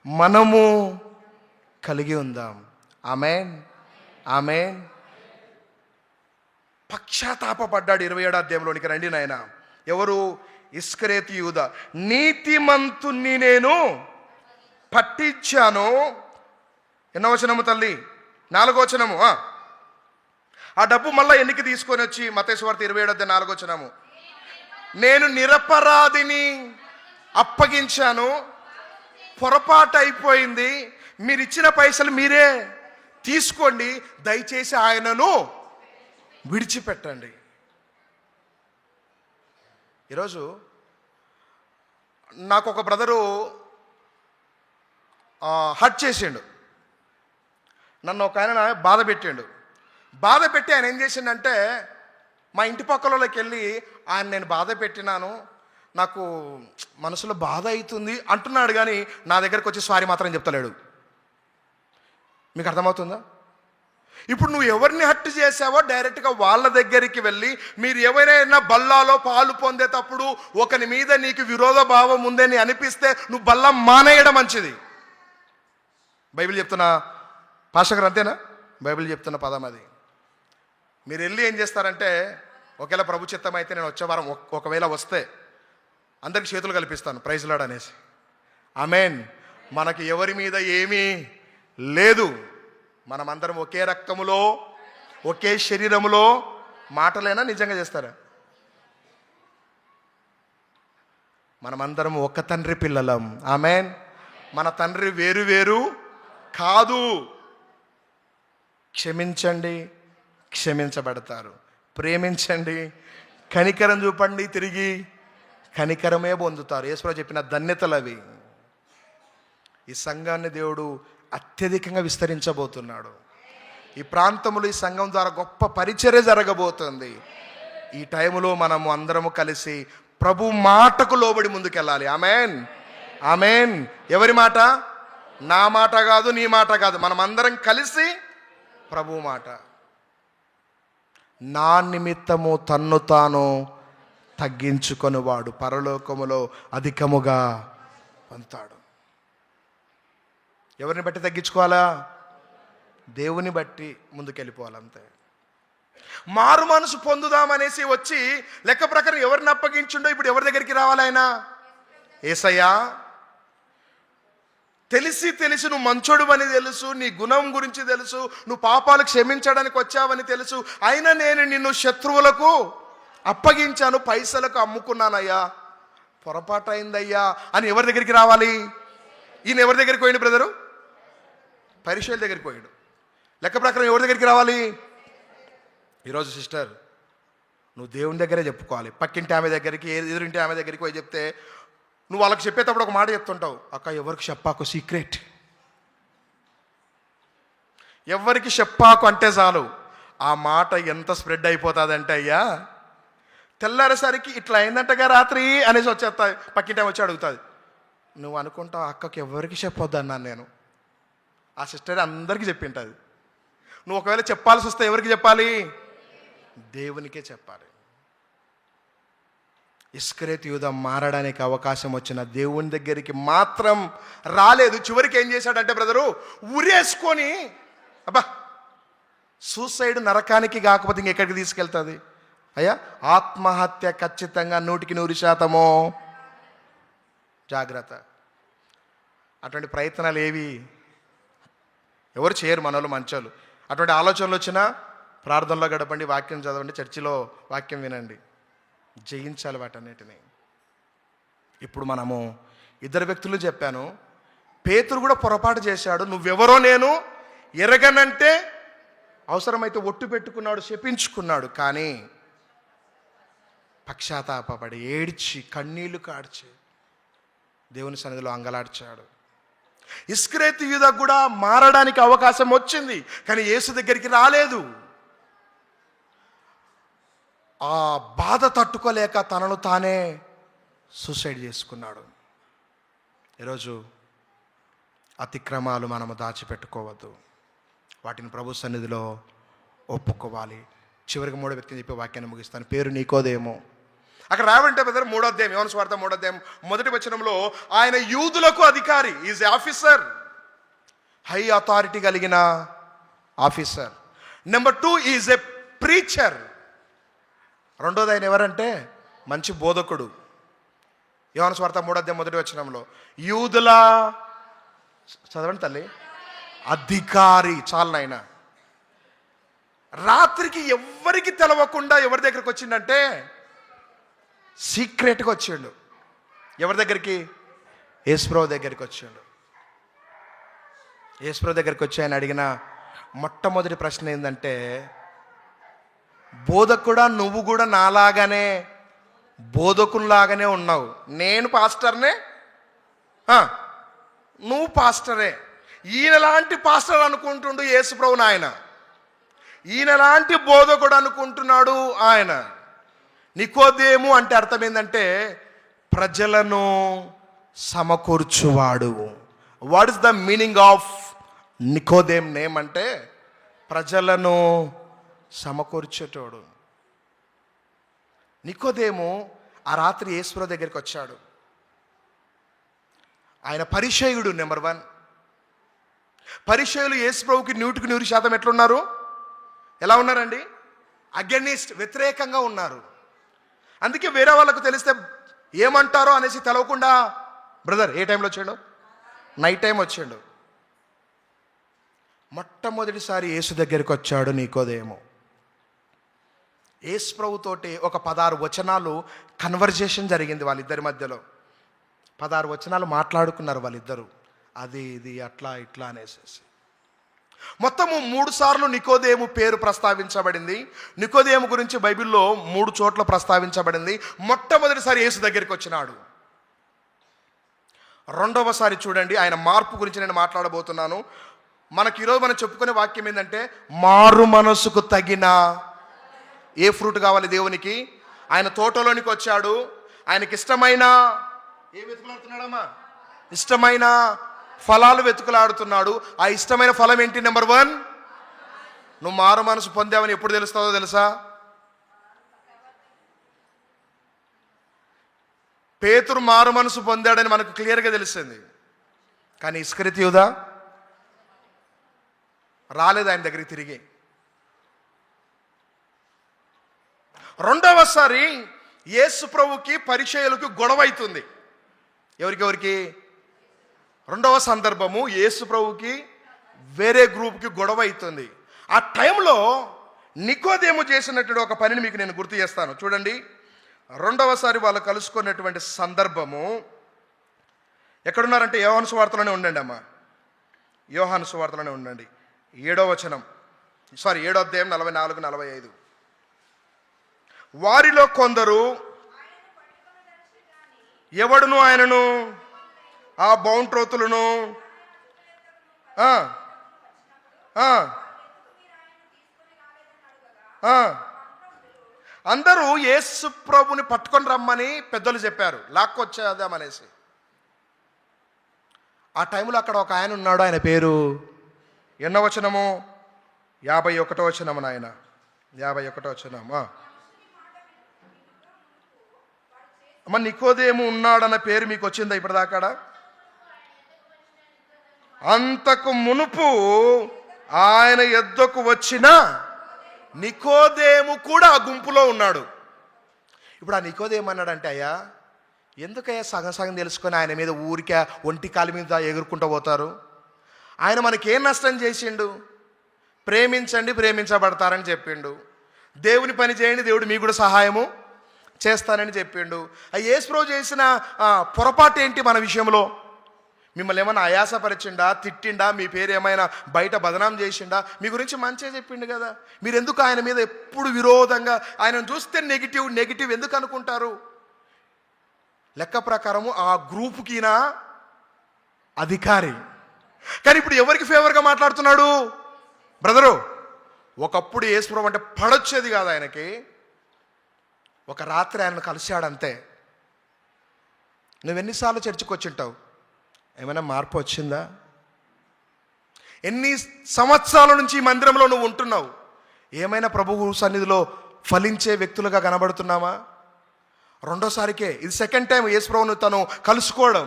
మనము కలిగి ఉందాం. ఆమేన్, ఆమేన్. పశ్చాత్తాపడ్డాడు. 27వ అధ్యాయంలోనికి రండి నాయన. ఎవరు? ఇస్కరియోతు యూదా. నీతిమంతుణ్ణి నేను పట్టించాను. ఎన్నో వచనము తల్లి? 4వ వచనము. ఆ డబ్బు మళ్ళీ ఎన్నికి తీసుకొని వచ్చి మత్తయి సువార్త 27వ అధ్యాయం 4వ వచనము, నేను నిరపరాధిని అప్పగించాను, పొరపాటు అయిపోయింది, మీరు ఇచ్చిన పైసలు మీరే తీసుకోండి, దయచేసి ఆయనను విడిచిపెట్టండి. ఈరోజు నాకు ఒక బ్రదరు హర్ట్ చేసిండు, నన్ను ఒక ఆయన బాధ పెట్టి ఆయన ఏం చేసిండంటే, మా ఇంటి పక్కలలోకి వెళ్ళి ఆయన నేను బాధ పెట్టినాను, నాకు మనసులో బాధ అవుతుంది అంటున్నాడు, కానీ నా దగ్గరకు వచ్చి సారీ మాత్రం చెప్తలేడు. మీకు అర్థమవుతుందా? ఇప్పుడు నువ్వు ఎవరిని హర్ట్ చేసావో డైరెక్ట్గా వాళ్ళ దగ్గరికి వెళ్ళి, మీరు ఎవరైనా బల్లాలో పాలు పొందేటప్పుడు ఒకని మీద నీకు విరోధ భావం ఉందని అనిపిస్తే నువ్వు బల్ల మానేయడం మంచిది. బైబిల్ చెప్తున్నా పాస్టర్ అంతేనా? బైబిల్ చెప్తున్న పదం అది. మీరు వెళ్ళి ఏం చేస్తారంటే, ఒకవేళ ప్రభు చిత్తం అయితే నేను వచ్చే వారం ఒకవేళ వస్తే అందరికి చేతులు కల్పిస్తాను, ప్రైజ్ లార్డ్ అనేసి. ఆమేన్. మనకి ఎవరి మీద ఏమీ లేదు, మనమందరం ఒకే రక్తములో ఒకే శరీరములో. మాటలైనా నిజంగా చేస్తారా? మనమందరం ఒక తండ్రి పిల్లలం. ఆమేన్. మన తండ్రి వేరు వేరు కాదు. క్షమించండి, క్షమించబడతారు. ప్రేమించండి, కనికరం చూపండి, తిరిగి కనికరమే పొందుతారు. యేసుప్రభు చెప్పిన ధన్యతలు అవి. ఈ సంఘాన్ని దేవుడు అత్యధికంగా విస్తరించబోతున్నాడు. ఈ ప్రాంతంలో ఈ సంఘం ద్వారా గొప్ప పరిచర్య జరగబోతుంది. ఈ టైంలో మనము అందరము కలిసి ప్రభు మాటకు లోబడి ముందుకెళ్ళాలి. ఆమేన్, ఆమేన్. ఎవరి మాట? నా మాట కాదు, నీ మాట కాదు, మనం అందరం కలిసి ప్రభు మాట. నా నిమిత్తము తన్ను తాను తగ్గించుకొనివాడు పరలోకములో అధికముగా పొందుతాడు. ఎవరిని బట్టి తగ్గించుకోవాలా? దేవుని బట్టి ముందుకెళ్ళిపోవాలంతే. మారు మనసు పొందుదామనేసి వచ్చి లెక్క ప్రకారం ఎవరిని అప్పగించుండో ఇప్పుడు ఎవరి దగ్గరికి రావాలి? ఆయన యేసయ్యా. తెలిసి నువ్వు మంచోడు అని తెలుసు, నీ గుణం గురించి తెలుసు, నువ్వు పాపాలు క్షమించడానికి వచ్చావని తెలుసు, అయినా నేను నిన్ను శత్రువులకు అప్పగించాను, పైసలకు అమ్ముకున్నానయ్యా, పొరపాటు అయిందయ్యా అని ఎవరి దగ్గరికి రావాలి? ఈయన ఎవరి దగ్గరికి పోయిండు బ్రదరు? పరిచయుల దగ్గరికి పోయాడు. లెక్క ప్రకారం ఎవరి దగ్గరికి రావాలి? ఈరోజు సిస్టర్ నువ్వు దేవుని దగ్గరే చెప్పుకోవాలి. పక్కింటి ఆమె దగ్గరికి, ఎదురింటి ఆమె దగ్గరికి పోయి చెప్తే నువ్వు వాళ్ళకి చెప్పేటప్పుడు ఒక మాట చెప్తుంటావు, అక్క ఎవరికి చెప్పాకు, సీక్రెట్, ఎవరికి చెప్పాకు అంటే చాలు ఆ మాట ఎంత స్ప్రెడ్ అయిపోతుందంటే అయ్యా, తెల్లారేసరికి ఇట్లా అయిందంటగా రాత్రి అనేసి వచ్చేస్తా, పక్కింటి ఆమె వచ్చి అడుగుతుంది. నువ్వు అనుకుంటావు అక్కకి ఎవరికి చెప్పొద్దు అన్నాను నేను. ఆ సిస్టర్ అందరికీ చెప్పింటుంది. నువ్వు ఒకవేళ చెప్పాల్సి వస్తే ఎవరికి చెప్పాలి? దేవునికే చెప్పాలి. ఇస్కరియోతు యూదా మారడానికి అవకాశం వచ్చిన దేవుని దగ్గరికి మాత్రం రాలేదు. చివరికి ఏం చేశాడంటే బ్రదరు, ఉరేసుకొని, అబ్బా సూసైడ్ నరకానికి కాకపోతే ఇంకెక్కడికి తీసుకెళ్తుంది అయ్యా? ఆత్మహత్య ఖచ్చితంగా 100% జాగ్రత్త. అటువంటి ప్రయత్నాలు ఏవి ఎవరు చేయరు, మనోళ్ళు మంచోళ్ళు. అటువంటి ఆలోచనలు వచ్చినా ప్రార్థనలో గడపండి, వాక్యం చదవండి, చర్చిలో వాక్యం వినండి, జయించాలి వాటన్నిటిని. ఇప్పుడు మనము ఇద్దరు వ్యక్తులు చెప్పాను. పేతురు కూడా పొరపాటు చేశాడు. నువ్వెవరో నేను ఎరగనంటే అవసరమైతే ఒట్టు పెట్టుకున్నాడు, శపించుకున్నాడు. కానీ పశ్చాత్తాపపడి ఏడ్చి కన్నీళ్లు కార్చి దేవుని సన్నిధిలో అంగలాడ్చాడు. ఇస్కరియోతు యూదా కూడా మారడానికి అవకాశం వచ్చింది, కానీ యేసు దగ్గరికి రాలేదు. ఆ బాధ తట్టుకోలేక తనను తానే సూసైడ్ చేసుకున్నాడు. ఈరోజు అతిక్రమాలు మనము దాచిపెట్టుకోవద్దు, వాటిని ప్రభు సన్నిధిలో ఒప్పుకోవాలి. చివరికి 3వ వ్యక్తిని చెప్పి వాక్యాన్ని ముగిస్తాను. పేరు నికోదేము. అక్కడ రావంటే బ్రదర్ 3వ అధ్యాయం, యోహాను సువార్త 3వ అధ్యాయం 1వ వచనంలో ఆయన యూదులకు అధికారి, ఈజ్ ఆఫీసర్, హై అథారిటీ కలిగిన officer. Number 2 is a preacher. రెండోది ఆయన ఎవరంటే మంచి బోధకుడు. యోహాను సువార్త 3వ అధ్యాయం 1వ వచనంలో యూదుల, చదవండి తల్లి, అధికారి. చాలు నాయన. రాత్రికి ఎవ్వరికి తెలవకుండా ఎవరి దగ్గరికి వచ్చిందంటే సీక్రెట్గా వచ్చాడు. ఎవరి దగ్గరికి? యేసుప్రభు దగ్గరికి వచ్చాడు. యేసుప్రభు దగ్గరికి వచ్చి ఆయన అడిగిన మొట్టమొదటి ప్రశ్న ఏంటంటే, బోధకుడా నువ్వు కూడా నాలాగానే బోధకునిలాగానే ఉన్నావు, నేను పాస్టర్నే, నువ్వు పాస్టరే. ఈయనలాంటి పాస్టర్ అనుకుంటుండు యేసుప్రభు నాయన, ఈయనలాంటి బోధకుడు అనుకుంటున్నాడు ఆయన. నికోదేము అంటే అర్థం ఏంటంటే ప్రజలను సమకూర్చువాడు. What is the meaning of Nicodem name అంటే ప్రజలను సమకూర్చేటోడు. నికోదేము ఆ రాత్రి యేసుప్రభు దగ్గరికి వచ్చాడు. ఆయన పరిచయుడు. నెంబర్ 1, పరిచయులు యేసుప్రభుకి 100% ఎట్లున్నారు? ఎలా ఉన్నారండి? అగెనిస్ట్, వ్యతిరేకంగా ఉన్నారు. అందుకే వేరే వాళ్ళకు తెలిస్తే ఏమంటారో అనేసి తెలవకుండా బ్రదర్ ఏ టైంలో వచ్చాడు? నైట్ టైం వచ్చాడు. మొట్టమొదటిసారి యేసు దగ్గరికి వచ్చాడు నికోదేము. యేసు ప్రభుతోటి ఒక 16 వచనాలు కన్వర్జేషన్ జరిగింది వాళ్ళిద్దరి మధ్యలో. 16 వచనాలు మాట్లాడుకున్నారు వాళ్ళిద్దరు, అది ఇది అట్లా ఇట్లా అనేసి. మొత్తము 3 సార్లు నికోదేము పేరు ప్రస్తావించబడింది. నికోదేము గురించి బైబిల్లో 3 చోట్ల ప్రస్తావించబడింది. మొట్టమొదటిసారి యేసు దగ్గరికి వచ్చినాడు. రెండవసారి చూడండి, ఆయన మార్పు గురించి నేను మాట్లాడబోతున్నాను. మనకి ఈరోజు మనం చెప్పుకునే వాక్యం ఏంటంటే, మారు మనసుకు తగిన ఏ ఫ్రూట్ కావాలి దేవునికి? ఆయన తోటలోనికి వచ్చాడు. ఆయనకి ఇష్టమైన ఏం వెతుకులాడుతున్నాడమ్మా? ఇష్టమైన ఫలాలు వెతుకులాడుతున్నాడు. ఆ ఇష్టమైన ఫలం ఏంటి? నెంబర్ 1, నువ్వు మారు మనసు పొందావని ఎప్పుడు తెలుస్తుందో తెలుసా? పేతురు మారు మనసు పొందాడని మనకు క్లియర్గా తెలిసింది. కానీ ఇస్కరియోతు యూదా రాలేదు ఆయన దగ్గరికి తిరిగి. రెండవసారి యేసు ప్రభుకి పరిచయులకు గొడవ అవుతుంది. ఎవరికి? రెండవ సందర్భము, యేసు ప్రభుకి వేరే గ్రూప్కి గొడవ అవుతుంది. ఆ టైంలో నికోదేము చేసినటువంటి ఒక పనిని మీకు నేను గుర్తు చేస్తాను. చూడండి, రెండవసారి వాళ్ళు కలుసుకున్నటువంటి సందర్భము ఎక్కడున్నారంటే యోహాను సువార్తలోనే ఉండండి అమ్మా. యోహాను సువార్తలోనే ఉండండి. 7వ వచనం, 7వ అధ్యాయం 44-45. వారిలో కొందరు ఎవడును ఆయనను ఆ బౌంట్రోతులను అందరూ యేసు ప్రభుని పట్టుకొని రమ్మని పెద్దలు చెప్పారు, లాక్కొచ్చేద్దామనేసి. ఆ టైంలో అక్కడ ఒక ఆయన ఉన్నాడు. ఆయన పేరు ఎన్నో వచనము? 51వ వచనము నాయన, 51వ వచనం. అమ్మ, నికోదేము ఉన్నాడన్న పేరు మీకు వచ్చిందా ఇప్పటిదాకా? అంతకు మునుపు ఆయన యొద్దకు వచ్చిన నికోదేము కూడా ఆ గుంపులో ఉన్నాడు. ఇప్పుడు ఆ నికోదేము అన్నాడంటే, అయ్యా ఎందుకయ్యా సగం సగం తెలుసుకొని ఆయన మీద ఊరికే ఒంటి కాలి మీద ఎగురుకుంటూ పోతారు? ఆయన మనకేం నష్టం చేసిండు? ప్రేమించండి, ప్రేమించబడతారని చెప్పిండు. దేవుని పని చేయండి, దేవుడు మీకు కూడా సహాయము చేస్తానని చెప్పిండు. ఆ యేసు ప్రభు చేసిన పొరపాటు ఏంటి మన విషయంలో? మిమ్మల్ని ఏమైనా ఆయాసపరిచిండా, తిట్టిండా, మీ పేరు ఏమైనా బయట బదనాం చేసిండా? మీ గురించి మంచిగా చెప్పిండు కదా. మీరు ఎందుకు ఆయన మీద ఎప్పుడు విరోధంగా, ఆయనను చూస్తే నెగిటివ్ ఎందుకు అనుకుంటారు? లెక్క ప్రకారము ఆ గ్రూపుకినా అధికారి. కానీ ఇప్పుడు ఎవరికి ఫేవర్గా మాట్లాడుతున్నాడు బ్రదరు? ఒకప్పుడు యేసు ప్రభు అంటే పడొచ్చేది కాదు ఆయనకి. ఒక రాత్రి ఆయనను కలిశాడంతే. నువ్వెన్నిసార్లు చర్చికి వచ్చింటావు? ఏమైనా మార్పు వచ్చిందా? ఎన్ని సంవత్సరాల నుంచి ఈ మందిరంలో నువ్వు ఉంటున్నావు? ఏమైనా ప్రభువు సన్నిధిలో ఫలించే వ్యక్తులుగా కనబడుతున్నామా? రెండోసారికే, ఇది సెకండ్ టైం యేసు ప్రభువును తను కలుసుకోవడం.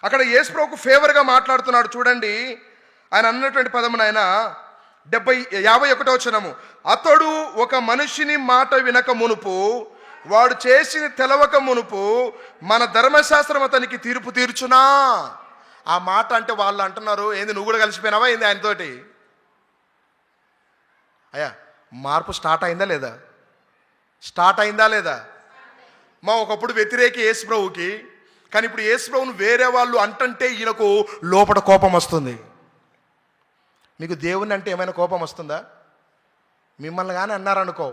అక్కడ యేసు ప్రభువుకు ఫేవర్గా మాట్లాడుతున్నాడు. చూడండి, ఆయన అన్నటువంటి పదమును, ఆయన 51వ వచనము, అతడు ఒక మనిషిని మాట వినక మునుపు, వాడు చేసిన తెలవక మునుపు మన ధర్మశాస్త్రం అతనికి తీర్పు తీర్చునా. ఆ మాట అంటే వాళ్ళు అంటున్నారు, ఏంది నువ్వు కూడా కలిసిపోయినావా ఏంది ఆయనతోటి? అయ్యా, మార్పు స్టార్ట్ అయిందా లేదా? స్టార్ట్ అయిందా లేదా? ఒకప్పుడు వ్యతిరేకి యేసు ప్రభువుకి, కానీ ఇప్పుడు యేసు ప్రభువును వేరే వాళ్ళు అంటుంటే ఈయనకు లోపల కోపం వస్తుంది. మీకు దేవుని అంటే ఏమైనా కోపం వస్తుందా? మిమ్మల్ని కానీ అన్నారనుకో,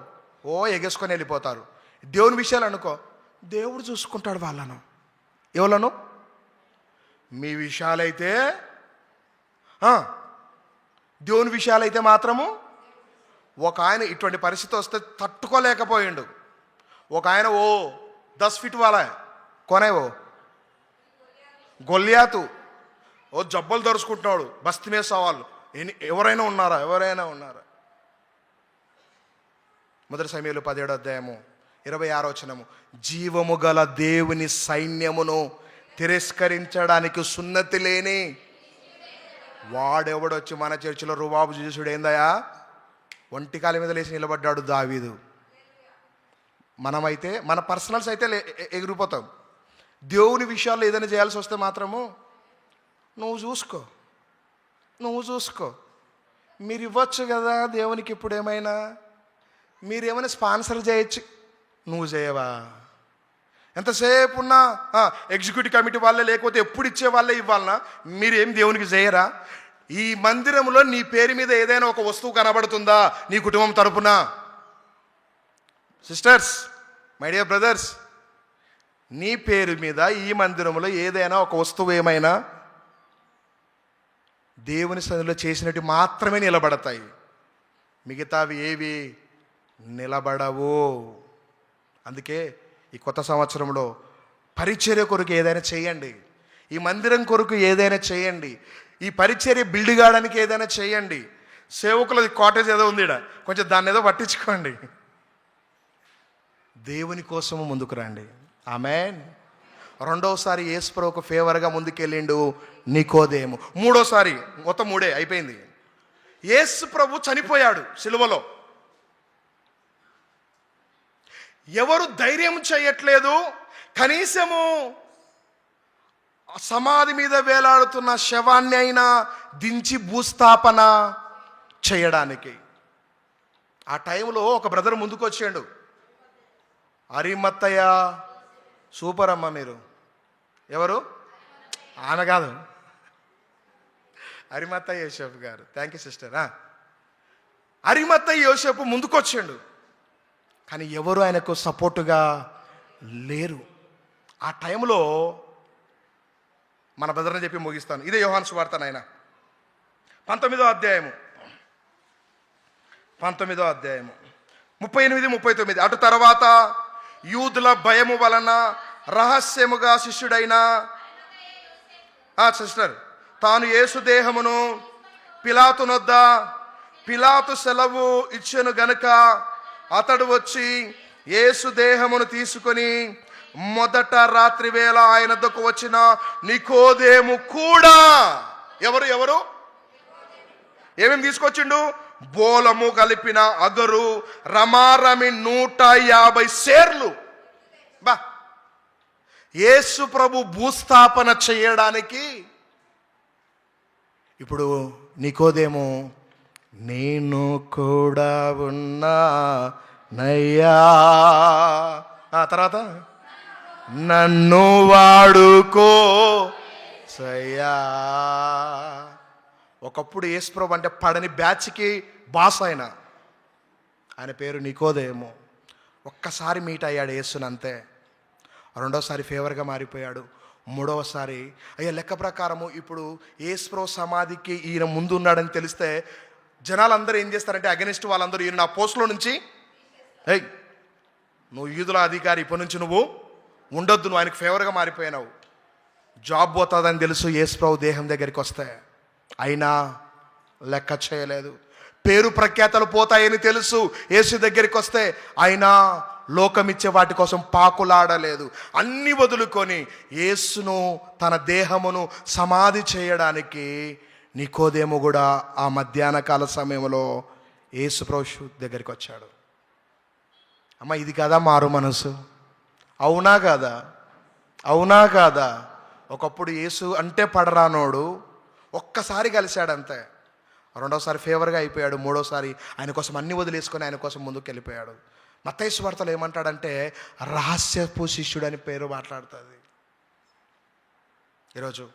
ఎగేసుకొని వెళ్ళిపోతారు. దేవుని విషయాలు అనుకో, దేవుడు చూసుకుంటాడు వాళ్ళను. ఎవలను? మీ విషయాలైతే, దేవుని విషయాలైతే మాత్రము. ఒక ఆయన ఇటువంటి పరిస్థితి వస్తే తట్టుకోలేకపోయిండు. ఒక ఆయన 10 ఫీట్ వాళ్ళ కొనే గొల్లియాతు జబ్బలు దరుచుకుంటున్నాడు, బస్తీ మీద సవాళ్ళు. ఎవరైనా ఉన్నారా? మొదటి సమయంలో 17వ అధ్యాయము 26వ వచనము, జీవము గల దేవుని సైన్యమును తిరస్కరించడానికి సున్నతి లేని వాడెవడొచ్చి మన చర్చిలో రుబాబు చేసుడు ఏందయా? ఒంటికాల మీద లేచి నిలబడ్డాడు దావీదు. మనమైతే మన పర్సనల్స్ అయితే ఎగిరిపోతాం. దేవుని విషయాల్లో ఏదైనా చేయాల్సి వస్తే మాత్రము నువ్వు చూసుకో. మీరు ఇవ్వచ్చు కదా దేవునికి. ఇప్పుడు ఏమైనా మీరేమైనా స్పాన్సర్ చేయొచ్చు, నువ్వు చేయవా? ఎంతసేపు ఉన్నా ఎగ్జిక్యూటివ్ కమిటీ వాళ్ళే, లేకపోతే ఎప్పుడు ఇచ్చే వాళ్ళే ఇవ్వాలనా? మీరేం దేవునికి చేయరా? ఈ మందిరంలో నీ పేరు మీద ఏదైనా ఒక వస్తువు కనబడుతుందా నీ కుటుంబం తరపున? సిస్టర్స్, మై డియర్ బ్రదర్స్, నీ పేరు మీద ఈ మందిరంలో ఏదైనా ఒక వస్తువు ఏమైనా దేవుని సన్నిధిలో చేసినట్టు మాత్రమే నిలబడతాయి. మిగతావి ఏవి నిలబడవు. అందుకే ఈ కొత్త సంవత్సరంలో పరిచర్య కొరకు ఏదైనా చేయండి, ఈ మందిరం కొరకు ఏదైనా చేయండి, ఈ పరిచర్య బిల్డ్ కావడానికి ఏదైనా చేయండి. సేవకులది కాటేజ్ ఏదో ఉంది, కొంచెం దాన్ని ఏదో పట్టించుకోండి. దేవుని కోసము ముందుకు రండి. ఆమేన్. రెండోసారి యేసు ప్రభువుకు ఫేవర్గా ముందుకెళ్ళిండు నికోదేము. మూడోసారి, మొత్తం 3 అయిపోయింది. యేసు ప్రభు చనిపోయాడు సిలువలో. ఎవరు ధైర్యం చేయట్లేదు, కనీసము సమాధి మీద వేలాడుతున్న శవాన్ని అయినా దించి భూస్థాపన చేయడానికి. ఆ టైంలో ఒక బ్రదర్ ముందుకు వచ్చాడు. అరిమత్తయ్య, సూపర్ అమ్మ మీరు. ఎవరు? ఆమె కాదు, అరిమత్తయ్య యోసేపు గారు. Thank you sister. అరిమత్తయ్య యోసేపు ముందుకొచ్చాడు, కానీ ఎవరు ఆయనకు సపోర్టుగా లేరు. ఆ టైంలో మన బ్రదర్ని చెప్పి ముగిస్తాను. ఇదే యోహాను సువార్త నాయన 19వ అధ్యాయము 38, 39. అటు తర్వాత యూదుల భయము వలన రహస్యముగా శిష్యుడైన సిస్టర్ తాను యేసు దేహమును పిలాతునొద్ద, పిలాతు సెలవు ఇచ్చెను గనుక అతడు వచ్చి యేసు దేహమును తీసుకొని మొదట రాత్రి వేళ ఆయన వద్దకు వచ్చిన నికోదేము కూడా. ఎవరు ఏమేమి తీసుకొచ్చిండు? బోలము కలిపిన అగరు, రమారమి 150 సేర్లు. యేసు ప్రభు భూస్థాపన చేయడానికి ఇప్పుడు నికోదేము, నేను కూడా ఉన్నా నయ్యా, తర్వాత నన్ను వాడుకో సయ్యా. ఒకప్పుడు యేసు ప్రభు అంటే పడని బ్యాచ్కి బాస్ ఆయన పేరు నికోదేము. ఒక్కసారి మీట్ అయ్యాడు యేసునంతే. రెండోసారి ఫేవర్గా మారిపోయాడు. మూడవసారి అయ్యా లెక్క ప్రకారము ఇప్పుడు యేసు ప్రభు సమాధికి ఈయన ముందు ఉన్నాడని తెలిస్తే జనాలందరూ ఏం చేస్తారంటే అగెనిస్ట్ వాళ్ళందరూ ఈయన నా పోస్ట్లో నుంచి, ఏయ్ నువ్వు యూదుల అధికారి, ఇప్పటి నుంచి నువ్వు ఉండొద్దు, నువ్వు ఆయనకు ఫేవర్గా మారిపోయినావు, జాబ్ పోతుందని తెలుసు యేసు ప్రభు దేహం దగ్గరికి వస్తే. అయినా లెక్క చేయలేదు. పేరు ప్రఖ్యాతలు పోతాయని తెలుసు యేసు దగ్గరికి వస్తే, అయినా లోకమిచ్చే వాటి కోసం పాకులాడలేదు. అన్ని వదులుకొని యేసును తన దేహమును సమాధి చేయడానికి నికోదేము కూడా ఆ మధ్యాహ్న కాల సమయంలో యేసు ప్రభు దగ్గరికి వచ్చాడు. అమ్మ ఇది కదా మారు మనసు? అవునా కాదా? ఒకప్పుడు యేసు అంటే పడరానోడు ఒక్కసారి కలిశాడంతే. రెండోసారి ఫేవర్గా అయిపోయాడు. మూడోసారి ఆయన కోసం అన్ని వదిలేసుకొని ఆయన కోసం ముందుకు వెళ్ళిపోయాడు. మత్తయి సువార్తలో ఏమంటాడంటే రహస్యపు శిష్యుడు అని పేరు మాట్లాడుతుంది. ఈరోజు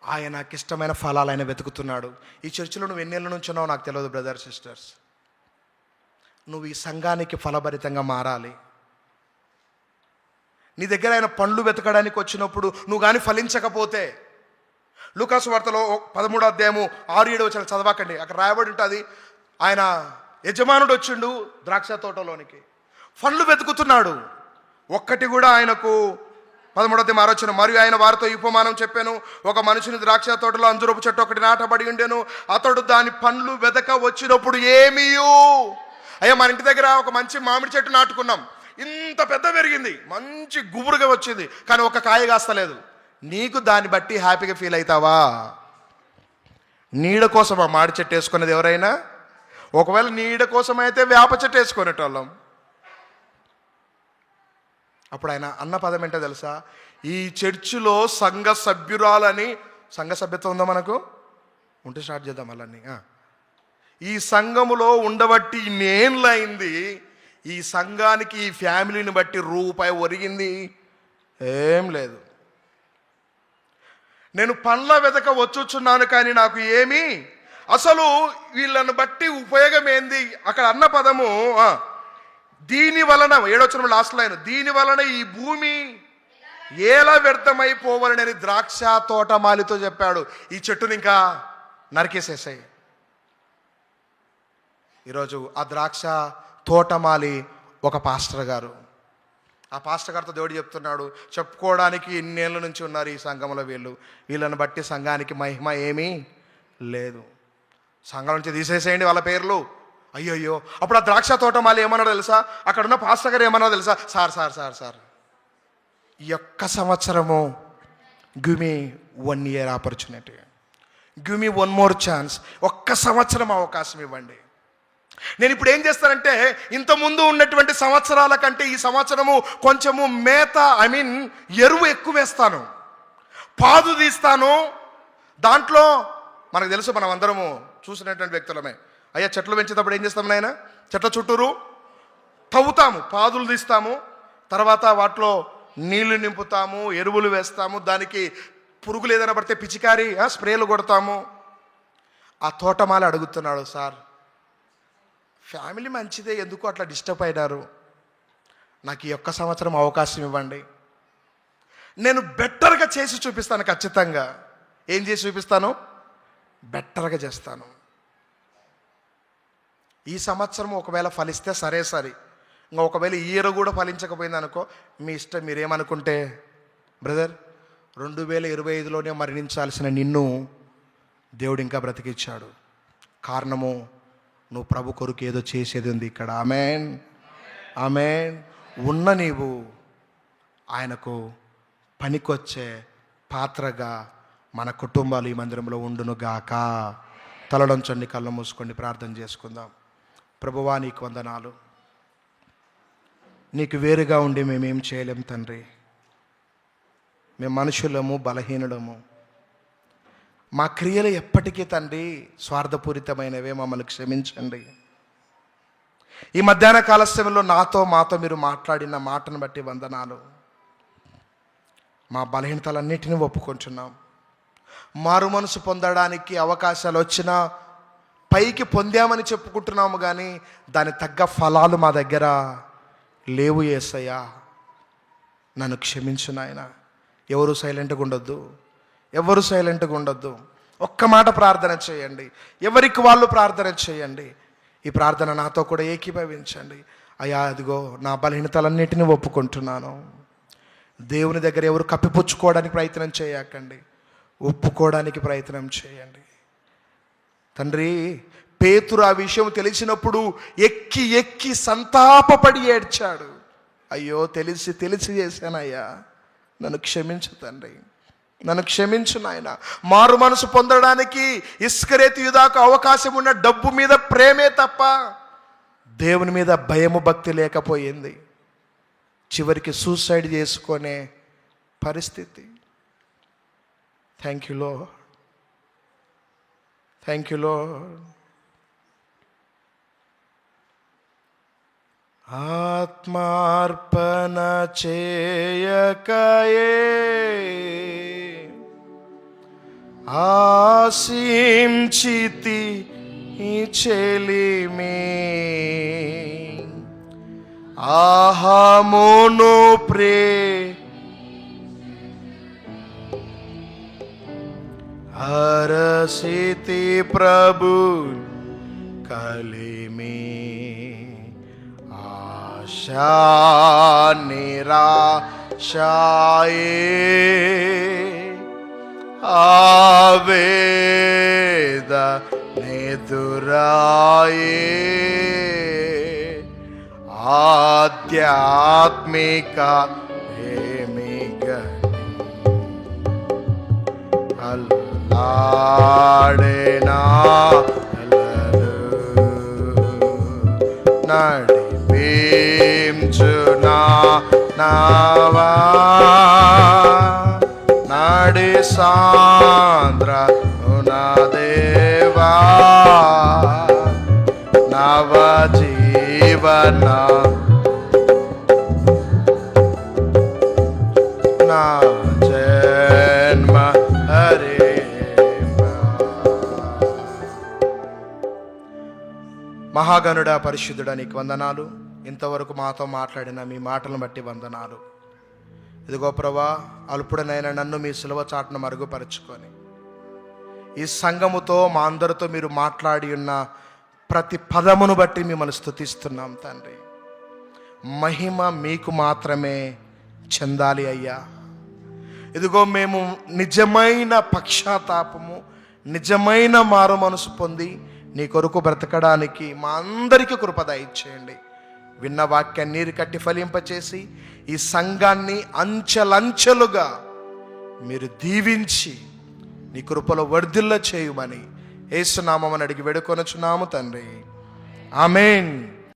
ఆయనకి ఇష్టమైన ఫలాలు ఆయన వెతుకుతున్నాడు. ఈ చర్చిలో నువ్వు ఎన్నేళ్ళ నుంచి ఉన్నావు నాకు తెలియదు బ్రదర్ సిస్టర్స్. నువ్వు ఈ సంఘానికి ఫలభరితంగా మారాలి. నీ దగ్గర ఆయన పండ్లు వెతకడానికి వచ్చినప్పుడు నువ్వు కానీ ఫలించకపోతే, లూకాసు వార్తలో 13వ అధ్యాయము 6-7 వచనాలు చదవకండి, అక్కడ రాయబడి ఉంటుంది. ఆయన యజమానుడు వచ్చిండు ద్రాక్ష తోటలోనికి, పండ్లు వెతుకుతున్నాడు, ఒక్కటి కూడా ఆయనకు 13వ అధ్యాయం 6వ వచనం, మరియు ఆయన వారితో ఈ ఉపమానం చెప్పాను, ఒక మనుషుని ద్రాక్ష తోటలో అంజూరపు చెట్టు ఒకటి నాటబడి ఉండెను, అతడు దాని పండ్లు వెతక వచ్చినప్పుడు ఏమీయు. అయ్యా మన ఇంటి దగ్గర ఒక మంచి మామిడి చెట్టు నాటుకున్నాం, ఇంత పెద్ద పెరిగింది, మంచి గుబురుగా వచ్చింది, కానీ ఒక కాయ కాస్తలేదు. నీకు దాన్ని బట్టి హ్యాపీగా ఫీల్ అవుతావా? నీడ కోసం ఆ మామిడి చెట్టు వేసుకునేది ఎవరైనా? ఒకవేళ నీడ కోసం అయితే వేప చెట్టు వేసుకునేటోళ్ళం. అప్పుడు ఆయన అన్న పదం ఏంటో తెలుసా? ఈ చర్చిలో సంఘ సభ్యురాలని, సంఘ సభ్యత్వం ఉందా మనకు? ఉంటే స్టార్ట్ చేద్దాం అలాన్ని. ఈ సంఘములో ఉండబట్టి నేనులైంది, ఈ సంఘానికి ఈ ఫ్యామిలీని బట్టి రూపాయి ఒరిగింది ఏం లేదు. నేను పండ్ల వెతక వచ్చుచున్నాను కానీ నాకు ఏమీ, అసలు వీళ్ళను బట్టి ఉపయోగం ఏంది? అక్కడ అన్న పదము దీని వలన, 7వ వచనం లాస్ట్ లైన్, దీని వలన ఈ భూమి ఎలా వ్యర్థమైపోవాలని ద్రాక్ష తోటమాలితో చెప్పాడు. ఈ చెట్టుని ఇంకా నరికేసేసాయి. ఈరోజు ఆ ద్రాక్ష తోటమాలి ఒక పాస్టర్ గారు. ఆ పాస్టర్ గారితో దేవుడు చెప్తున్నాడు, చెప్పుకోవడానికి ఇన్నేళ్ళ నుంచి ఉన్నారు ఈ సంఘంలో వీళ్ళని బట్టి సంఘానికి మహిమ ఏమీ లేదు, సంఘం నుంచి తీసేసేయండి వాళ్ళ పేర్లు. అయ్యో అప్పుడు ఆ ద్రాక్ష తోటమాలి ఏమన్నాడు తెలుసా? అక్కడున్న పాస్టర్ గారు ఏమన్నాడు తెలుసా? సార్ ఈ ఒక్క సంవత్సరము give me 1 year opportunity, give me 1 more chance, ఒక్క సంవత్సరం అవకాశం ఇవ్వండి. నేను ఇప్పుడు ఏం చేస్తానంటే, ఇంతకుముందు ఉన్నటువంటి సంవత్సరాల కంటే ఈ సంవత్సరము కొంచెము మేత ఎరువు ఎక్కువ వేస్తాను, పాదు తీస్తాను. దాంట్లో మనకు తెలుసు, మనం అందరము చూసినటువంటి వ్యక్తులమే. అయ్యా, చెట్లు పెంచేటప్పుడు ఏం చేస్తాం నాయన? చెట్ల చుట్టూరు తవ్వుతాము, పాదులు తీస్తాము, తర్వాత వాటిలో నీళ్లు నింపుతాము, ఎరువులు వేస్తాము, దానికి పురుగులు ఏదైనా పడితే పిచికారి స్ప్రేలు కొడతాము. ఆ తోటమాల అడుగుతున్నాడు, సార్ ఫ్యామిలీ మంచిదే, ఎందుకు అట్లా డిస్టర్బ్ అయినారు? నాకు ఈ ఒక్క సంవత్సరం అవకాశం ఇవ్వండి, నేను బెటర్గా చేసి చూపిస్తాను. ఖచ్చితంగా ఏం చేసి చూపిస్తాను? బెటర్గా చేస్తాను. ఈ సంవత్సరం ఒకవేళ ఫలిస్తే సరే, ఇంకా ఒకవేళ ఈ ఇయర్ కూడా ఫలించకపోయింది అనుకో, మీ ఇష్టం, మీరేమనుకుంటే. బ్రదర్, 2025లోనే మరణించాల్సిన నిన్ను దేవుడు ఇంకా బ్రతికిచ్చాడు. కారణము, నువ్వు ప్రభు కొరకు ఏదో చేసేది ఉంది ఇక్కడ. ఆమేన్, ఆమేన్. ఉన్న నీవు ఆయనకు పనికొచ్చే పాత్రగా మన కుటుంబాలు ఈ మందిరంలో ఉండును గాక. తలలోంచండి, కళ్ళు మూసుకోండి, ప్రార్థన చేసుకుందాం. ప్రభువా, నీకు వందనాలు. నీకు వేరుగా ఉండి మేమేం చేయలేం తండ్రి. మేము మనుషులము, బలహీనులము. మా క్రియలు ఎప్పటికీ తండ్రి స్వార్థపూరితమైనవే, మమ్మల్ని క్షమించండి. ఈ మధ్యాహ్న కాల సమయంలో మాతో మీరు మాట్లాడిన మాటను బట్టి వందనాలు. మా బలహీనతలన్నిటినీ ఒప్పుకుంటున్నాం. మారు మనసు పొందడానికి అవకాశాలు వచ్చినా పైకి పొందామని చెప్పుకుంటున్నాము, కానీ దాని తగ్గ ఫలాలు మా దగ్గర లేవు. యేసయ్యా, నన్ను క్షమించు నాయన. ఎవరు సైలెంట్గా ఉండొద్దు. ఒక్క మాట ప్రార్థన చేయండి, ఎవరికి వాళ్ళు ప్రార్థన చేయండి. ఈ ప్రార్థన నాతో కూడా ఏకీభవించండి. అయ్యా, అదిగో నా బలహీనతలన్నిటిని ఒప్పుకుంటున్నాను. దేవుని దగ్గర ఎవరు కప్పిపుచ్చుకోవడానికి ప్రయత్నం చేయకండి, ఒప్పుకోవడానికి ప్రయత్నం చేయండి. తండ్రి, పేతురు ఆ విషయం తెలిసినప్పుడు ఎక్కి సంతాపపడి ఏడ్చాడు. అయ్యో, తెలిసి చేశానయ్యా, నన్ను క్షమించు తండ్రి, నన్ను క్షమించు నాయన. మారు మనసు పొందడానికి ఇస్కరేతు యూదాకు అవకాశం ఉన్న డబ్బు మీద ప్రేమే తప్ప దేవుని మీద భయము, భక్తి లేకపోయింది. చివరికి సూసైడ్ చేసుకునే పరిస్థితి. Thank you Lord, thank you Lord. ఆత్మార్పణ చేయకయే ఆశించితి ఈ చెలిమే, అహమును హరసితి ప్రభు కలిమి, ఆశా నిరాశాయే ఆవేద నెదురాయే, ఆధ్యాత్మిక అల్లాడేనా నడిపించునా నావా, నాడి సాంద్ర నా దేవా, నవ జీవన నా జన్మ హరే. మహాగణుడా, పరిశుద్ధుడా, నీకు వందనాలు. ఇంతవరకు మాతో మాట్లాడిన మీ మాటలను బట్టి వందనాలు. ఇదిగో ప్రభా, అల్పుడనైనా నన్ను మీ సిలువ చాటును మరుగుపరుచుకొని ఈ సంఘముతో మా అందరితో మీరు మాట్లాడి ఉన్న ప్రతి పదమును బట్టి మిమ్మల్ని స్తుతిస్తున్నాం తండ్రి. మహిమ మీకు మాత్రమే చెందాలి అయ్యా. ఇదిగో మేము నిజమైన పశ్చాత్తాపము, నిజమైన మారు మనసు పొంది నీ కొరకు బ్రతకడానికి మా అందరికీ కృప దయచేయండి. విన్న వాక్యాన్ని నీరు కట్టి ఫలింపచేసి ఈ సంఘాన్ని అంచెలంచెలుగా మీరు దీవించి నీ కృపలో వర్ధిల్ల చేయుమని యేసు నామమున అడిగి వేడుకొనుచున్నాము తండ్రి. ఆమేన్.